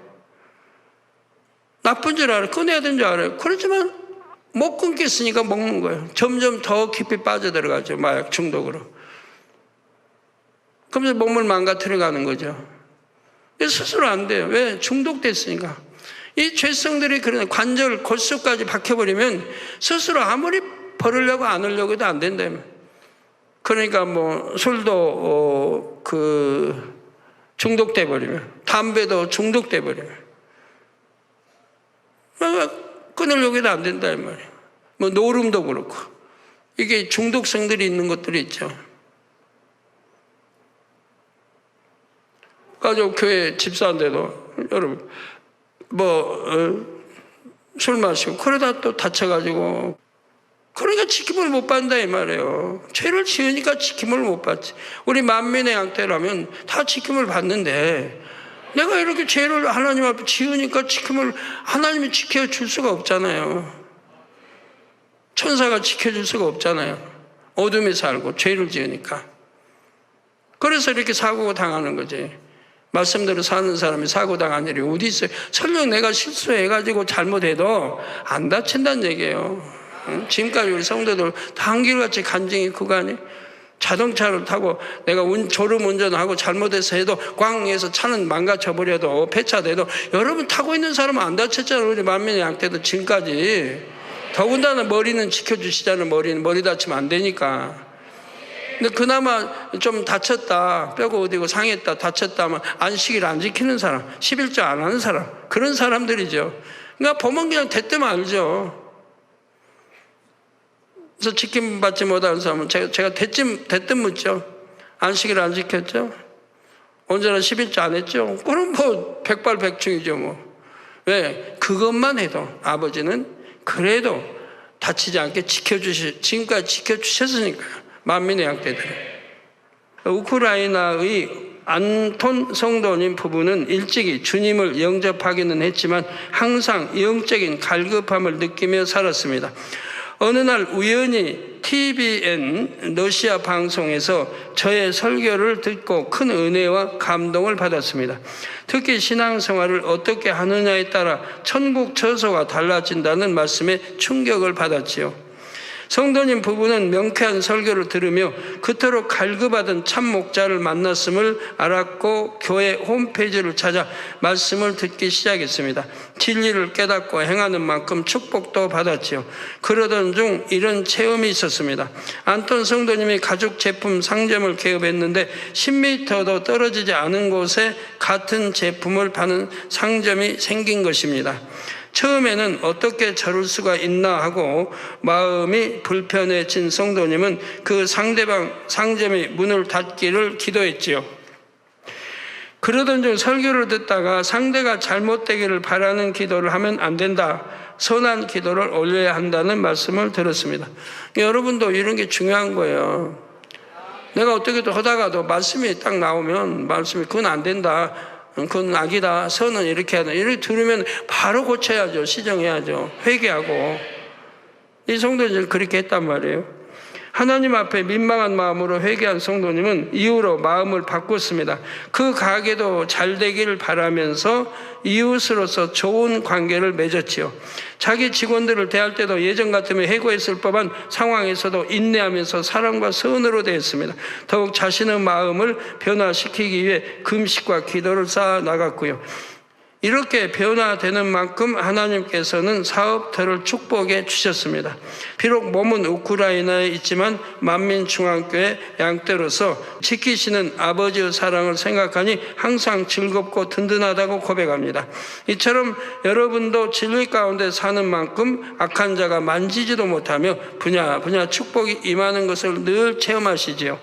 나쁜 줄 알아요. 끊어야 되는 줄 알아요. 그렇지만 못 끊겠으니까 먹는 거예요. 점점 더 깊이 빠져들어가죠. 마약 중독으로. 그러면서 몸을 망가뜨려 가는 거죠. 스스로 안 돼요. 왜? 중독됐으니까. 이 죄성들이 그런 관절, 골수까지 박혀버리면 스스로 아무리 버리려고 안 하려고 해도 안 된다면. 그러니까 술도 중독돼 버리면, 담배도 중독돼 버리면, 끊으려고 해도 안 된다 이 말이에요. 노름도 그렇고, 이게 중독성들이 있는 것들이 있죠. 가족 교회 집사인데도 여러분 술 마시고 그러다 또 다쳐가지고, 그러니까 지킴을 못 받는다 이 말이에요. 죄를 지으니까 지킴을 못 받지. 우리 만민의 양떼라면 다 지킴을 받는데, 내가 이렇게 죄를 하나님 앞에 지으니까 지킴을 하나님이 지켜줄 수가 없잖아요. 천사가 지켜줄 수가 없잖아요. 어둠에 살고 죄를 지으니까. 그래서 이렇게 사고가 당하는 거지. 말씀대로 사는 사람이 사고 당한 일이 어디 있어요? 설령 내가 실수해가지고 잘못해도 안 다친다는 얘기예요. 지금까지 우리 성도들 다 한결같이 간증이 그거 아니에요? 자동차를 타고 내가 졸음 운전하고 잘못해서 해도 꽝에서 차는 망가져버려도 폐차돼도 여러분 타고 있는 사람은 안 다쳤잖아요. 우리 만민의 양떼도 지금까지. 더군다나 머리는 지켜주시잖아요. 머리 다치면 안 되니까. 근데 그나마 좀 다쳤다, 뼈가 어디고 상했다, 다쳤다 하면 안식일 안 지키는 사람, 11조 안 하는 사람, 그런 사람들이죠. 그러니까 보면 그냥 대뜸 알죠. 그래서 지킴받지 못하는 사람은 제가 대뜸 묻죠. 안식일 안 지켰죠? 언제나 11조 안 했죠? 그럼 백발백중이죠 왜? 그것만 해도 아버지는 그래도 다치지 않게 지금까지 지켜주셨으니까요. 만민의 양떼들은. 우크라이나의 안톤 성도님 부부는 일찍이 주님을 영접하기는 했지만 항상 영적인 갈급함을 느끼며 살았습니다. 어느 날 우연히 TVN 러시아 방송에서 저의 설교를 듣고 큰 은혜와 감동을 받았습니다. 특히 신앙생활을 어떻게 하느냐에 따라 천국 처소가 달라진다는 말씀에 충격을 받았지요. 성도님 부부는 명쾌한 설교를 들으며 그토록 갈급하던 참 목자를 만났음을 알았고 교회 홈페이지를 찾아 말씀을 듣기 시작했습니다. 진리를 깨닫고 행하는 만큼 축복도 받았지요. 그러던 중 이런 체험이 있었습니다. 안톤 성도님이 가죽 제품 상점을 개업했는데 10m도 떨어지지 않은 곳에 같은 제품을 파는 상점이 생긴 것입니다. 처음에는 어떻게 저럴 수가 있나 하고 마음이 불편해진 성도님은 그 상대방 상점이 문을 닫기를 기도했지요. 그러던 중 설교를 듣다가 상대가 잘못되기를 바라는 기도를 하면 안 된다, 선한 기도를 올려야 한다는 말씀을 들었습니다. 여러분도 이런 게 중요한 거예요. 내가 어떻게 하다가도 말씀이 딱 나오면 말씀이 그건 안 된다, 그건 악이다, 선은 이렇게 해야 돼, 이렇게 들으면 바로 고쳐야죠. 시정해야죠. 회개하고. 이 성도들은 그렇게 했단 말이에요. 하나님 앞에 민망한 마음으로 회개한 성도님은 이후로 마음을 바꿨습니다. 그 가게도 잘 되기를 바라면서 이웃으로서 좋은 관계를 맺었지요. 자기 직원들을 대할 때도 예전 같으면 해고했을 법한 상황에서도 인내하면서 사랑과 선으로 대했습니다. 더욱 자신의 마음을 변화시키기 위해 금식과 기도를 쌓아 나갔고요. 이렇게 변화되는 만큼 하나님께서는 사업터를 축복해 주셨습니다. 비록 몸은 우크라이나에 있지만 만민중앙교회 양떼로서 지키시는 아버지의 사랑을 생각하니 항상 즐겁고 든든하다고 고백합니다. 이처럼 여러분도 진리 가운데 사는 만큼 악한 자가 만지지도 못하며 분야 축복이 임하는 것을 늘 체험하시지요.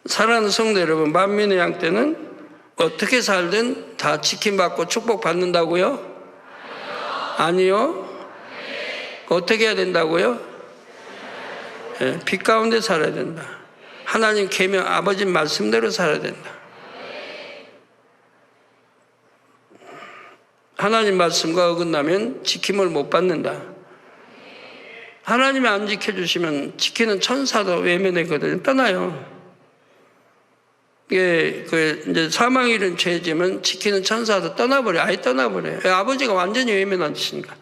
사랑하는 성도 여러분, 만민의 양떼는 어떻게 살든 다 지킴받고 축복받는다고요? 아니요. 어떻게 해야 된다고요? 네, 빛 가운데 살아야 된다. 하나님 계명, 아버지 말씀대로 살아야 된다. 하나님 말씀과 어긋나면 지킴을 못 받는다. 하나님이 안 지켜주시면 지키는 천사도 외면했거든요. 떠나요. 이제 사망이 이른 죄지면 지키는 천사도 떠나버려요. 아예 떠나버려요. 아버지가 완전히 외면하시니까.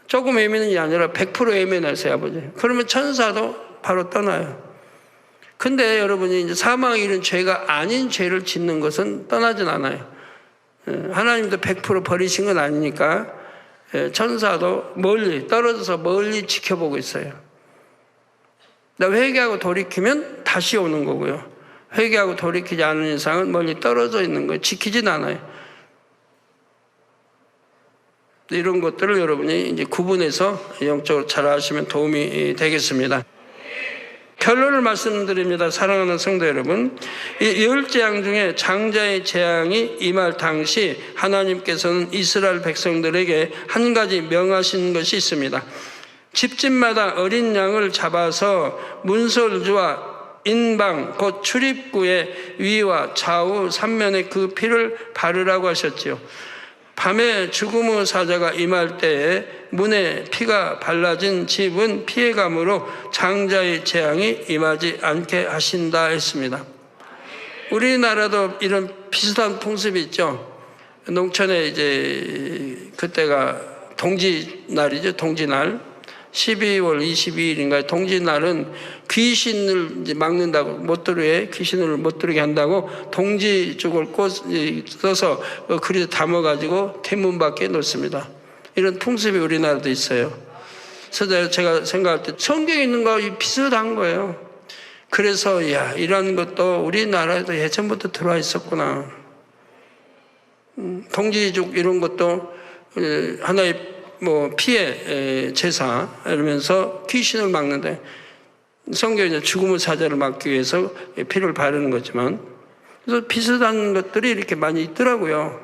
조금 외면이 아니라 100% 외면하세요, 아버지. 그러면 천사도 바로 떠나요. 근데 여러분이 이제 사망이 이른 죄가 아닌 죄를 짓는 것은 떠나진 않아요. 하나님도 100% 버리신 건 아니니까 천사도 멀리, 떨어져서 멀리 지켜보고 있어요. 회개하고 돌이키면 다시 오는 거고요. 회개하고 돌이키지 않은 이상은 멀리 떨어져 있는 거예요. 지키진 않아요. 이런 것들을 여러분이 이제 구분해서 영적으로 잘 아시면 도움이 되겠습니다. 결론을 말씀드립니다. 사랑하는 성도 여러분, 이 열 재앙 중에 장자의 재앙이 임할 당시 하나님께서는 이스라엘 백성들에게 한 가지 명하신 것이 있습니다. 집집마다 어린 양을 잡아서 문설주와 인방 곧 출입구의 위와 좌우 3면에 그 피를 바르라고 하셨지요. 밤에 죽음의 사자가 임할 때에 문에 피가 발라진 집은 피해감으로 장자의 재앙이 임하지 않게 하신다 했습니다. 우리나라도 이런 비슷한 풍습이 있죠. 농촌에 이제 그때가 동지날이죠. 동지날 12월 22일인가 동지날은 귀신을 이제 막는다고, 못 들게, 귀신을 못 들게 한다고 동지죽을 써서 그릇에 담아가지고 대문 밖에 놓습니다. 이런 풍습이 우리나라도 있어요. 그래서 제가 생각할 때 성경에 있는 거하고 비슷한 거예요. 그래서 이런 것도 우리나라에도 예전부터 들어와 있었구나. 동지죽 이런 것도 하나의 피해 제사 이러면서 귀신을 막는데 성경에 죽음의 사자를 막기 위해서 피를 바르는 거지만, 그래서 비슷한 것들이 이렇게 많이 있더라고요.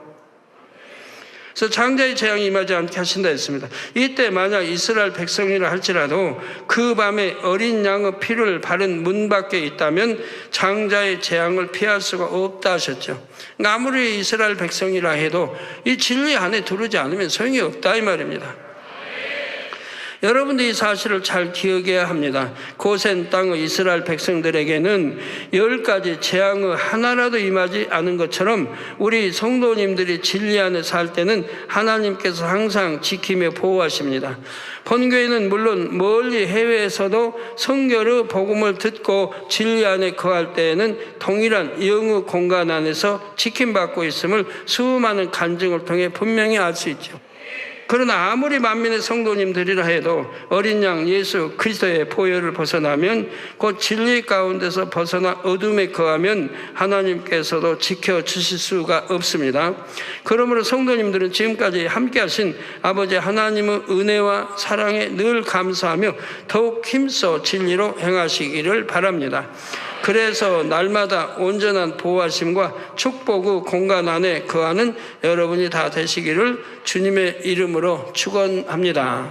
그래서 장자의 재앙이 임하지 않게 하신다 했습니다. 이때 만약 이스라엘 백성이라 할지라도 그 밤에 어린 양의 피를 바른 문 밖에 있다면 장자의 재앙을 피할 수가 없다 하셨죠. 그러니까 아무리 이스라엘 백성이라 해도 이 진리 안에 들어오지 않으면 소용이 없다 이 말입니다. 여러분들이 이 사실을 잘 기억해야 합니다. 고센 땅의 이스라엘 백성들에게는 10가지 재앙의 하나라도 임하지 않은 것처럼 우리 성도님들이 진리 안에 살 때는 하나님께서 항상 지키며 보호하십니다. 본교회는 물론 멀리 해외에서도 성결의 복음을 듣고 진리 안에 거할 때에는 동일한 영의 공간 안에서 지킴받고 있음을 수많은 간증을 통해 분명히 알 수 있죠. 그러나 아무리 만민의 성도님들이라 해도 어린 양 예수 그리스도의 보혈을 벗어나면, 곧 진리 가운데서 벗어나 어둠에 거하면 하나님께서도 지켜주실 수가 없습니다. 그러므로 성도님들은 지금까지 함께 하신 아버지 하나님의 은혜와 사랑에 늘 감사하며 더욱 힘써 진리로 행하시기를 바랍니다. 그래서 날마다 온전한 보호하심과 축복의 공간 안에 거하는 여러분이 다 되시기를 주님의 이름으로 축원합니다.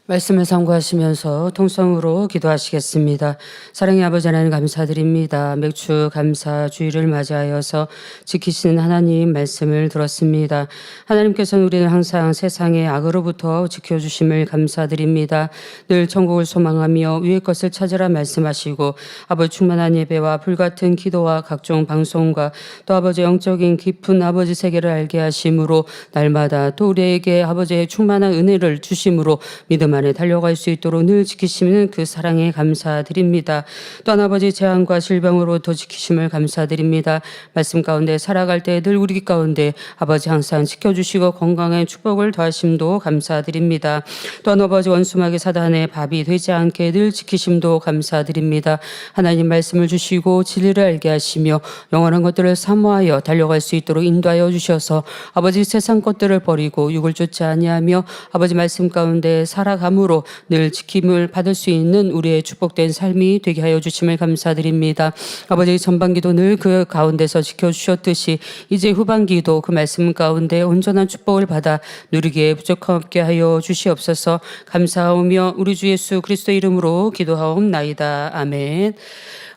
말씀을 상고하시면서 통성으로 기도하시겠습니다. 사랑의 아버지 하나님 감사드립니다. 맥주 감사 주일을 맞이하여서 지키시는 하나님 말씀을 들었습니다. 하나님께서는 우리를 항상 세상의 악으로부터 지켜주심을 감사드립니다. 늘 천국을 소망하며 위의 것을 찾으라 말씀하시고 아버지 충만한 예배와 불같은 기도와 각종 방송과 또 아버지 영적인 깊은 아버지 세계를 알게 하심으로 날마다 또 우리에게 아버지의 충만한 은혜를 주심으로 믿음 안에 달려갈 수 있도록 늘 지키시는 그 사랑에 감사드립니다. 또한 아버지 재앙과 질병으로부터 지키심을 감사드립니다. 말씀 가운데 살아갈 때 늘 우리 가운데 아버지 항상 지켜주시고 건강의 축복을 더하심도 감사드립니다. 또한 아버지 원수마귀 사단의 밥이 되지 않게 늘 지키심도 감사드립니다. 하나님 말씀을 주시고 진리를 알게 하시며 영원한 것들을 사모하여 달려갈 수 있도록 인도하여 주셔서 아버지 세상 것들을 버리고 육을 쫓지 아니하며 아버지 말씀 가운데 살아감으로 늘 지킴을 받을 수 있는 우리의 축복된 삶이 되게 하여 주심을 감사드립니다. 아버지 전반기도 늘 그 가운데서 지켜주셨듯이 이제 후반기도 그 말씀 가운데 온전한 축복을 받아 누리기에 부족함 없게 하여 주시옵소서. 감사하오며 우리 주 예수 그리스도 이름으로 기도하옵나이다. 아멘.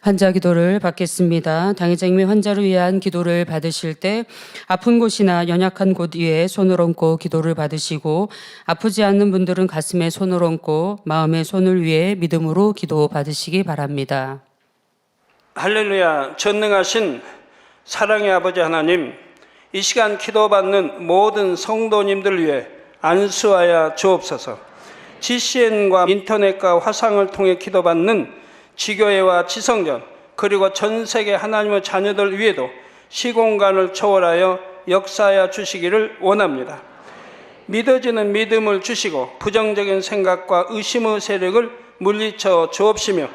환자 기도를 받겠습니다. 당회장님이 환자를 위한 기도를 받으실 때 아픈 곳이나 연약한 곳 위에 손을 얹고 기도를 받으시고 아프지 않는 분들은 가슴에 손을 얹고 마음에 손을 위해 믿음으로 기도 받으시기 바랍니다. 할렐루야. 전능하신 사랑의 아버지 하나님, 이 시간 기도받는 모든 성도님들 위해 안수하여 주옵소서. GCN과 인터넷과 화상을 통해 기도받는 지교회와 지성전 그리고 전 세계 하나님의 자녀들 위에도 시공간을 초월하여 역사하여 주시기를 원합니다. 믿어지는 믿음을 주시고 부정적인 생각과 의심의 세력을 물리쳐 주옵시며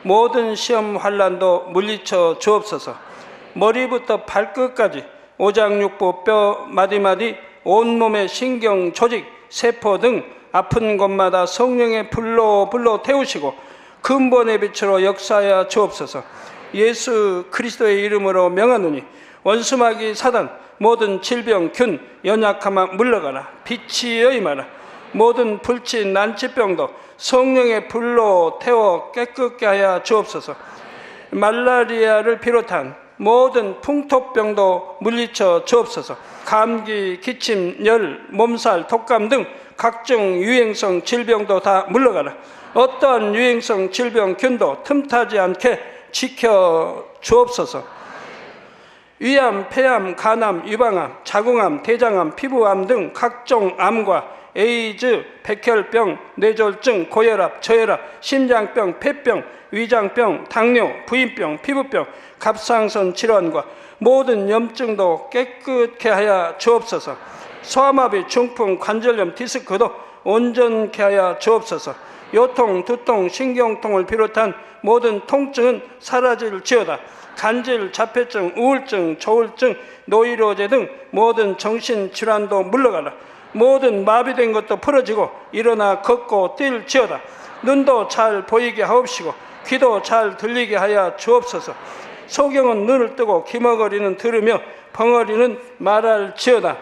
모든 시험 환난도 물리쳐 주옵소서. 머리부터 발끝까지 오장육부 뼈 마디마디 온몸의 신경 조직 세포 등 아픈 곳마다 성령의 불로 태우시고 근본의 빛으로 역사하여 주옵소서. 예수 그리스도의 이름으로 명하노니 원수마귀 사단 모든 질병 균 연약함아 물러가라. 빛이여 임하라. 모든 불치 난치병도 성령의 불로 태워 깨끗게 하여 주옵소서. 말라리아를 비롯한 모든 풍토병도 물리쳐 주옵소서. 감기, 기침, 열, 몸살, 독감 등 각종 유행성 질병도 다 물러가라. 어떠한 유행성 질병 균도 틈타지 않게 지켜 주옵소서. 위암, 폐암, 간암, 유방암, 자궁암, 대장암, 피부암 등 각종 암과 에이즈, 백혈병, 뇌졸중, 고혈압, 저혈압, 심장병, 폐병, 위장병, 당뇨, 부인병, 피부병, 갑상선 질환과 모든 염증도 깨끗게 하여 주옵소서. 소아마비, 중풍, 관절염, 디스크도 온전케 하여 주옵소서. 요통, 두통, 신경통을 비롯한 모든 통증은 사라질지어다. 간질, 자폐증, 우울증, 조울증, 노이로제 등 모든 정신질환도 물러가라. 모든 마비된 것도 풀어지고 일어나 걷고 뛸지어다. 눈도 잘 보이게 하옵시고 귀도 잘 들리게 하여 주옵소서. 소경은 눈을 뜨고 기머거리는 들으며 벙어리는 말할지어다.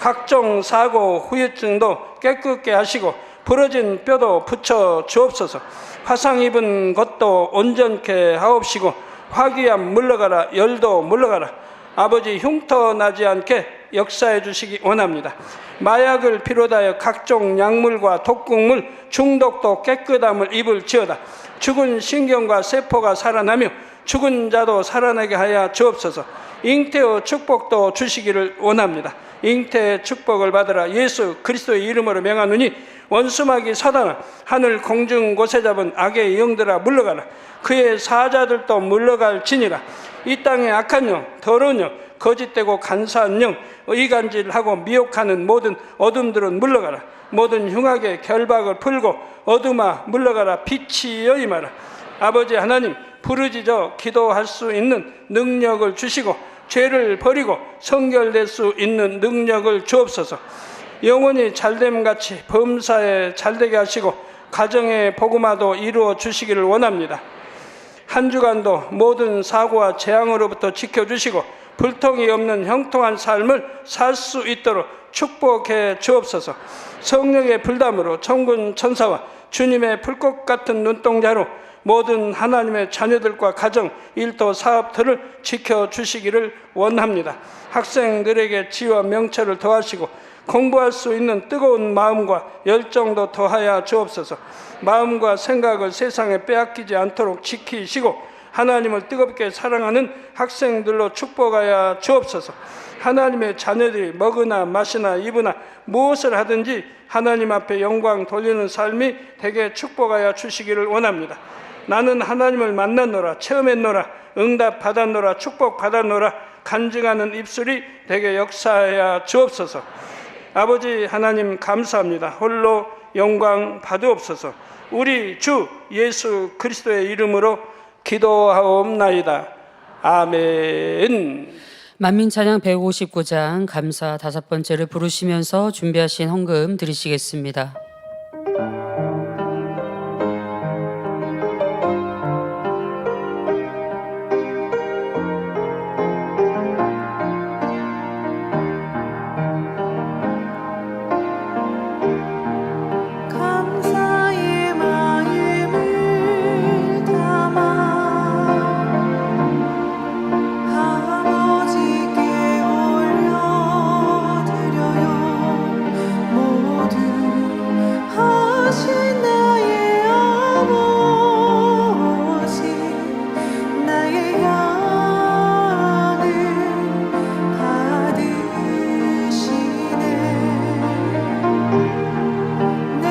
각종 사고, 후유증도 깨끗게 하시고 부러진 뼈도 붙여 주옵소서. 화상 입은 것도 온전케 하옵시고 화기암 물러가라. 열도 물러가라. 아버지 흉터 나지 않게 역사해 주시기 원합니다. 마약을 비롯하여 각종 약물과 독극물 중독도 깨끗함을 입을지어다. 죽은 신경과 세포가 살아나며 죽은 자도 살아나게 하여 주옵소서. 잉태의 축복도 주시기를 원합니다. 잉태의 축복을 받으라. 예수 그리스도의 이름으로 명하노니 원수마귀 사단아 하늘 공중 곳에 잡은 악의 영들아 물러가라. 그의 사자들도 물러갈지니라. 이 땅의 악한 영, 더러운 영, 거짓되고 간사한 영, 이간질하고 미혹하는 모든 어둠들은 물러가라. 모든 흉악의 결박을 풀고 어둠아 물러가라. 빛이여 임하라. 아버지 하나님, 부르짖어 기도할 수 있는 능력을 주시고 죄를 버리고 성결될 수 있는 능력을 주옵소서. 영원히 잘됨같이 범사에 잘되게 하시고 가정의 복음화도 이루어 주시기를 원합니다. 한 주간도 모든 사고와 재앙으로부터 지켜주시고 불통이 없는 형통한 삶을 살 수 있도록 축복해 주옵소서. 성령의 불담으로 천군 천사와 주님의 불꽃 같은 눈동자로 모든 하나님의 자녀들과 가정, 일터, 사업들을 지켜주시기를 원합니다. 학생들에게 지혜와 명철을 더하시고 공부할 수 있는 뜨거운 마음과 열정도 더하여 주옵소서. 마음과 생각을 세상에 빼앗기지 않도록 지키시고 하나님을 뜨겁게 사랑하는 학생들로 축복하여 주옵소서. 하나님의 자녀들이 먹으나 마시나 입으나 무엇을 하든지 하나님 앞에 영광 돌리는 삶이 되게 축복하여 주시기를 원합니다. 나는 하나님을 만났노라, 체험했노라, 응답 받았노라, 축복 받았노라 간증하는 입술이 되게 역사하여 주옵소서. 아버지 하나님 감사합니다. 홀로 영광 받으옵소서. 우리 주 예수 그리스도의 이름으로 기도하옵나이다. 아멘. 만민 찬양 159장 감사 5번째를 부르시면서 준비하신 헌금 드리시겠습니다. 감사의 마음을 담아 아버지께 올려드려요. 모두 하신 나의 아버지, 나의 양을 받으시네. 내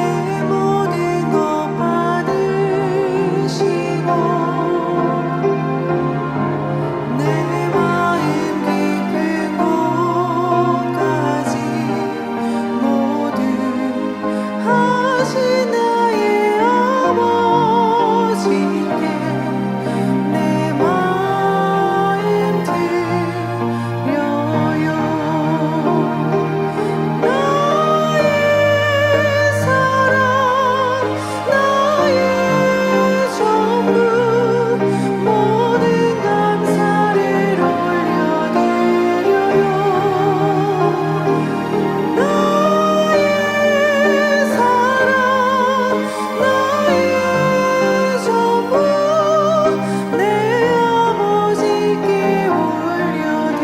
모든 것 받으시고 내 마음 깊은 곳까지 모두 하신 나의 아버지께 내 마음 드려요. 나의 사랑, 나의 전부, 모든 감사를 올려드려요. 나의 사랑, 나의 전부, 내 아버지께 올려드려요.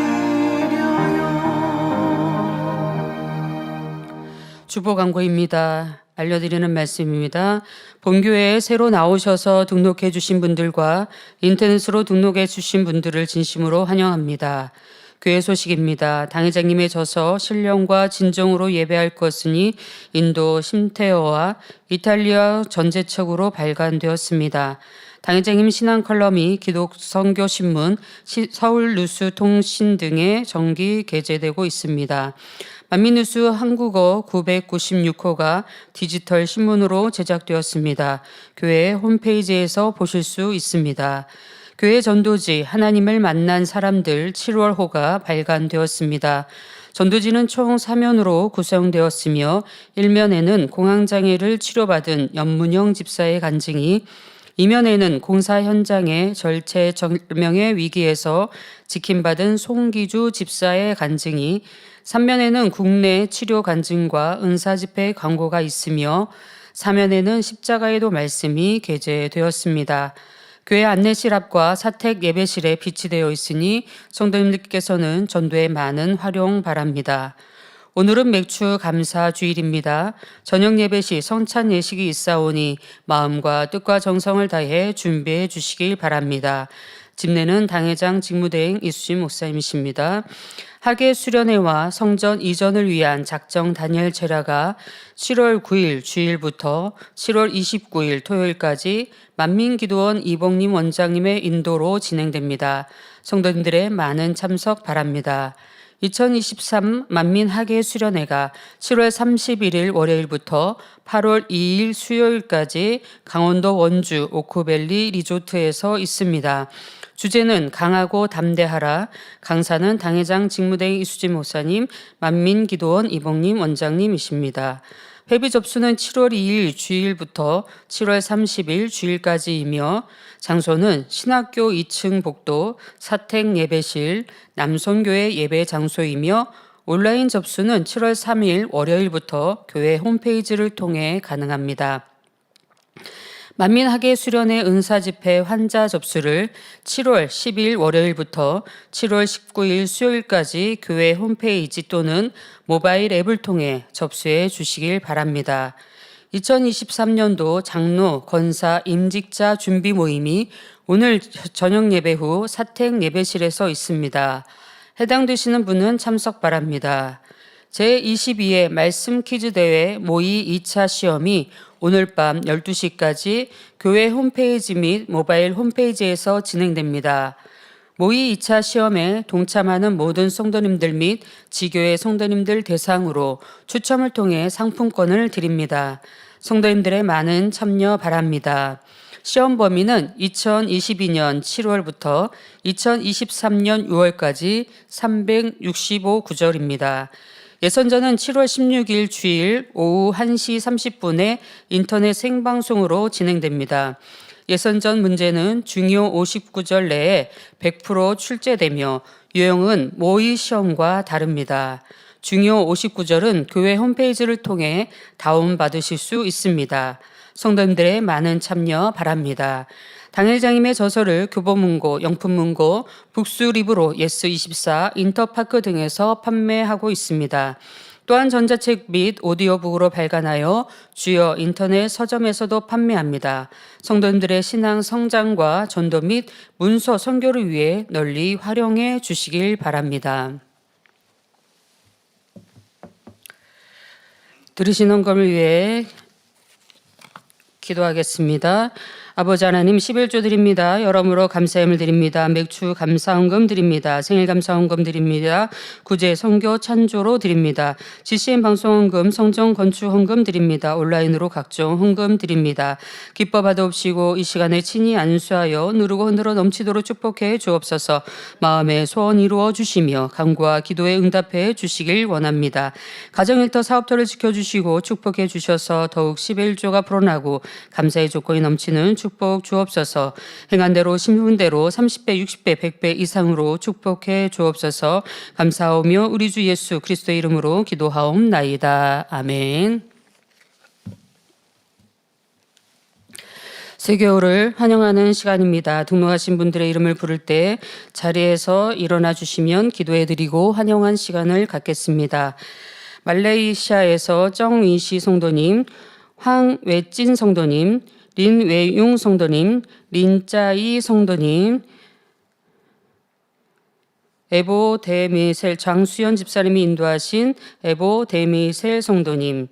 주보 광고입니다. 알려드리는 말씀입니다. 본교회에 새로 나오셔서 등록해 주신 분들과 인터넷으로 등록해 주신 분들을 진심으로 환영합니다. 교회 소식입니다. 당회장님의 저서 신령과 진정으로 예배할 것이니 인도 심태어와 이탈리아 전제책으로 발간되었습니다. 당회장님 신앙 컬럼이 기독 선교 신문, 서울 뉴스 통신 등에 정기 게재되고 있습니다. 만민뉴스 한국어 996호가 디지털 신문으로 제작되었습니다. 교회 홈페이지에서 보실 수 있습니다. 교회 전도지 하나님을 만난 사람들 7월호가 발간되었습니다. 전도지는 총 4면으로 구성되었으며 1면에는 공황장애를 치료받은 연문영 집사의 간증이, 2면에는 공사 현장의 절체절명의 위기에서 지킴받은 송기주 집사의 간증이, 3면에는 국내 치료 간증과 은사 집회 광고가 있으며 4면에는 십자가에도 말씀이 게재되었습니다. 교회 안내실 앞과 사택 예배실에 비치되어 있으니 성도님들께서는 전도에 많은 활용 바랍니다. 오늘은 맥주 감사 주일입니다. 저녁 예배 시 성찬 예식이 있사오니 마음과 뜻과 정성을 다해 준비해 주시길 바랍니다. 집례는 당회장 직무대행 이수진 목사님이십니다. 학예 수련회와 성전 이전을 위한 작정 단열 제라가 7월 9일 주일부터 7월 29일 토요일까지 만민기도원 이봉림 원장님의 인도로 진행됩니다. 성도님들의 많은 참석 바랍니다. 2023 만민학예 수련회가 7월 31일 월요일부터 8월 2일 수요일까지 강원도 원주 오크밸리 리조트에서 있습니다. 주제는 강하고 담대하라. 강사는 당회장 직무대행 이수진 목사님, 만민기도원 이봉림 원장님이십니다. 회비 접수는 7월 2일 주일부터 7월 30일 주일까지이며 장소는 신학교 2층 복도 사택 예배실 남손교회 예배 장소이며 온라인 접수는 7월 3일 월요일부터 교회 홈페이지를 통해 가능합니다. 만민학예 수련회 은사집회 환자 접수를 7월 10일 월요일부터 7월 19일 수요일까지 교회 홈페이지 또는 모바일 앱을 통해 접수해 주시길 바랍니다. 2023년도 장로, 권사, 임직자 준비 모임이 오늘 저녁 예배 후 사택 예배실에서 있습니다. 해당되시는 분은 참석 바랍니다. 제22회 말씀 퀴즈 대회 모의 2차 시험이 오늘 밤 12시까지 교회 홈페이지 및 모바일 홈페이지에서 진행됩니다. 모의 2차 시험에 동참하는 모든 성도님들 및 지교회 성도님들 대상으로 추첨을 통해 상품권을 드립니다. 성도님들의 많은 참여 바랍니다. 시험 범위는 2022년 7월부터 2023년 6월까지 365구절입니다. 예선전은 7월 16일 주일 오후 1시 30분에 인터넷 생방송으로 진행됩니다. 예선전 문제는 중요 59절 내에 100% 출제되며 유형은 모의 시험과 다릅니다. 중요 59절은 교회 홈페이지를 통해 다운받으실 수 있습니다. 성도님들의 많은 참여 바랍니다. 당일장님의 저서를 교보문고, 영품문고, 북수리브로, 예스24, 인터파크 등에서 판매하고 있습니다. 또한 전자책 및 오디오북으로 발간하여 주요 인터넷 서점에서도 판매합니다. 성도님들의 신앙 성장과 전도 및 문서 선교를 위해 널리 활용해 주시길 바랍니다. 들으신 헌금을 위해 기도하겠습니다. 아버지 하나님 11조 드립니다. 여러모로 감사함을 드립니다. 맥주 감사헌금 드립니다. 생일 감사헌금 드립니다. 구제 선교 찬조로 드립니다. GCN 방송헌금, 성정 건축헌금 드립니다. 온라인으로 각종 헌금 드립니다. 기뻐 받아옵시고 이 시간에 친히 안수하여 누르고 흔들어 넘치도록 축복해 주옵소서. 마음의 소원 이루어 주시며 간구와 기도에 응답해 주시길 원합니다. 가정일터 사업터를 지켜주시고 축복해 주셔서 더욱 11조가 불어나고 감사의 조건이 넘치는 축복 주옵소서. 행한 대로 심은 대로 30배, 60배, 100배 이상으로 축복해 주옵소서. 감사하오며 우리 주 예수 그리스도의 이름으로 기도하옵나이다. 아멘. 세교를 환영하는 시간입니다. 등록하신 분들의 이름을 부를 때 자리에서 일어나 주시면 기도해 드리고 환영한 시간을 갖겠습니다. 말레이시아에서 정윈시 성도님, 황외찐 성도님, 린외용 성도님, 린짜이 성도님, 에보데미셀 장수연 집사님이 인도하신 에보데미셀 성도님,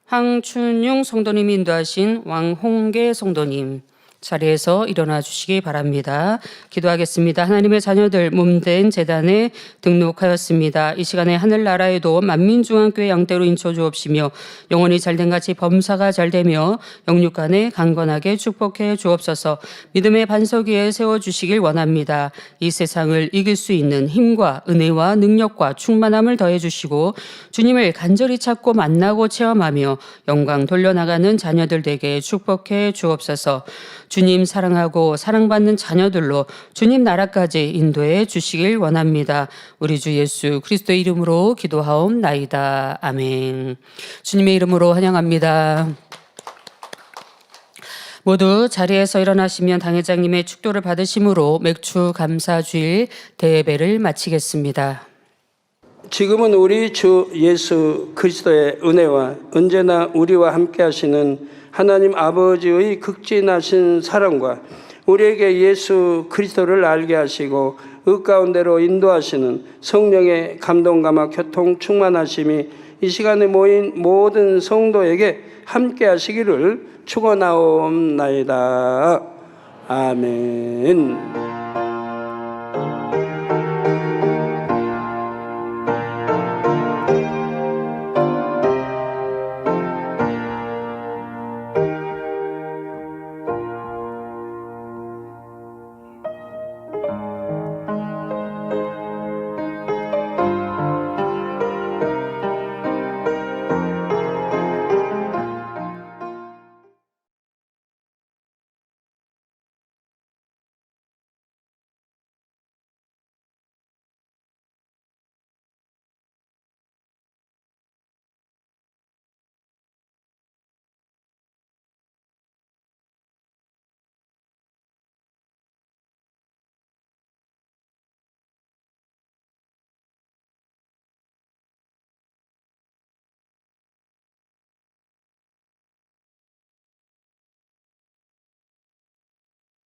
황춘용 성도님이 인도하신 왕홍계 성도님, 자리에서 일어나 주시기 바랍니다. 기도하겠습니다. 하나님의 자녀들 몸된 재단에 등록하였습니다. 이 시간에 하늘나라에도 만민중앙교회 양떼로 인쳐 주옵시며 영혼이 잘된 같이 범사가 잘되며 영육간에 강건하게 축복해 주옵소서. 믿음의 반석 위에 세워주시길 원합니다. 이 세상을 이길 수 있는 힘과 은혜와 능력과 충만함을 더해 주시고 주님을 간절히 찾고 만나고 체험하며 영광 돌려나가는 자녀들 되게 축복해 주옵소서. 주님 사랑하고 사랑받는 자녀들로 주님 나라까지 인도해 주시길 원합니다. 우리 주 예수 그리스도의 이름으로 기도하옵나이다. 아멘. 주님의 이름으로 환영합니다. 모두 자리에서 일어나시면 당회장님의 축도를 받으심으로 맥주 감사주일 대예배를 마치겠습니다. 지금은 우리 주 예수 그리스도의 은혜와 언제나 우리와 함께 하시는 하나님 아버지의 극진하신 사랑과 우리에게 예수 그리스도를 알게 하시고 그 가운데로 인도하시는 성령의 감동감화 교통 충만하심이 이 시간에 모인 모든 성도에게 함께 하시기를 축원하옵나이다. 아멘.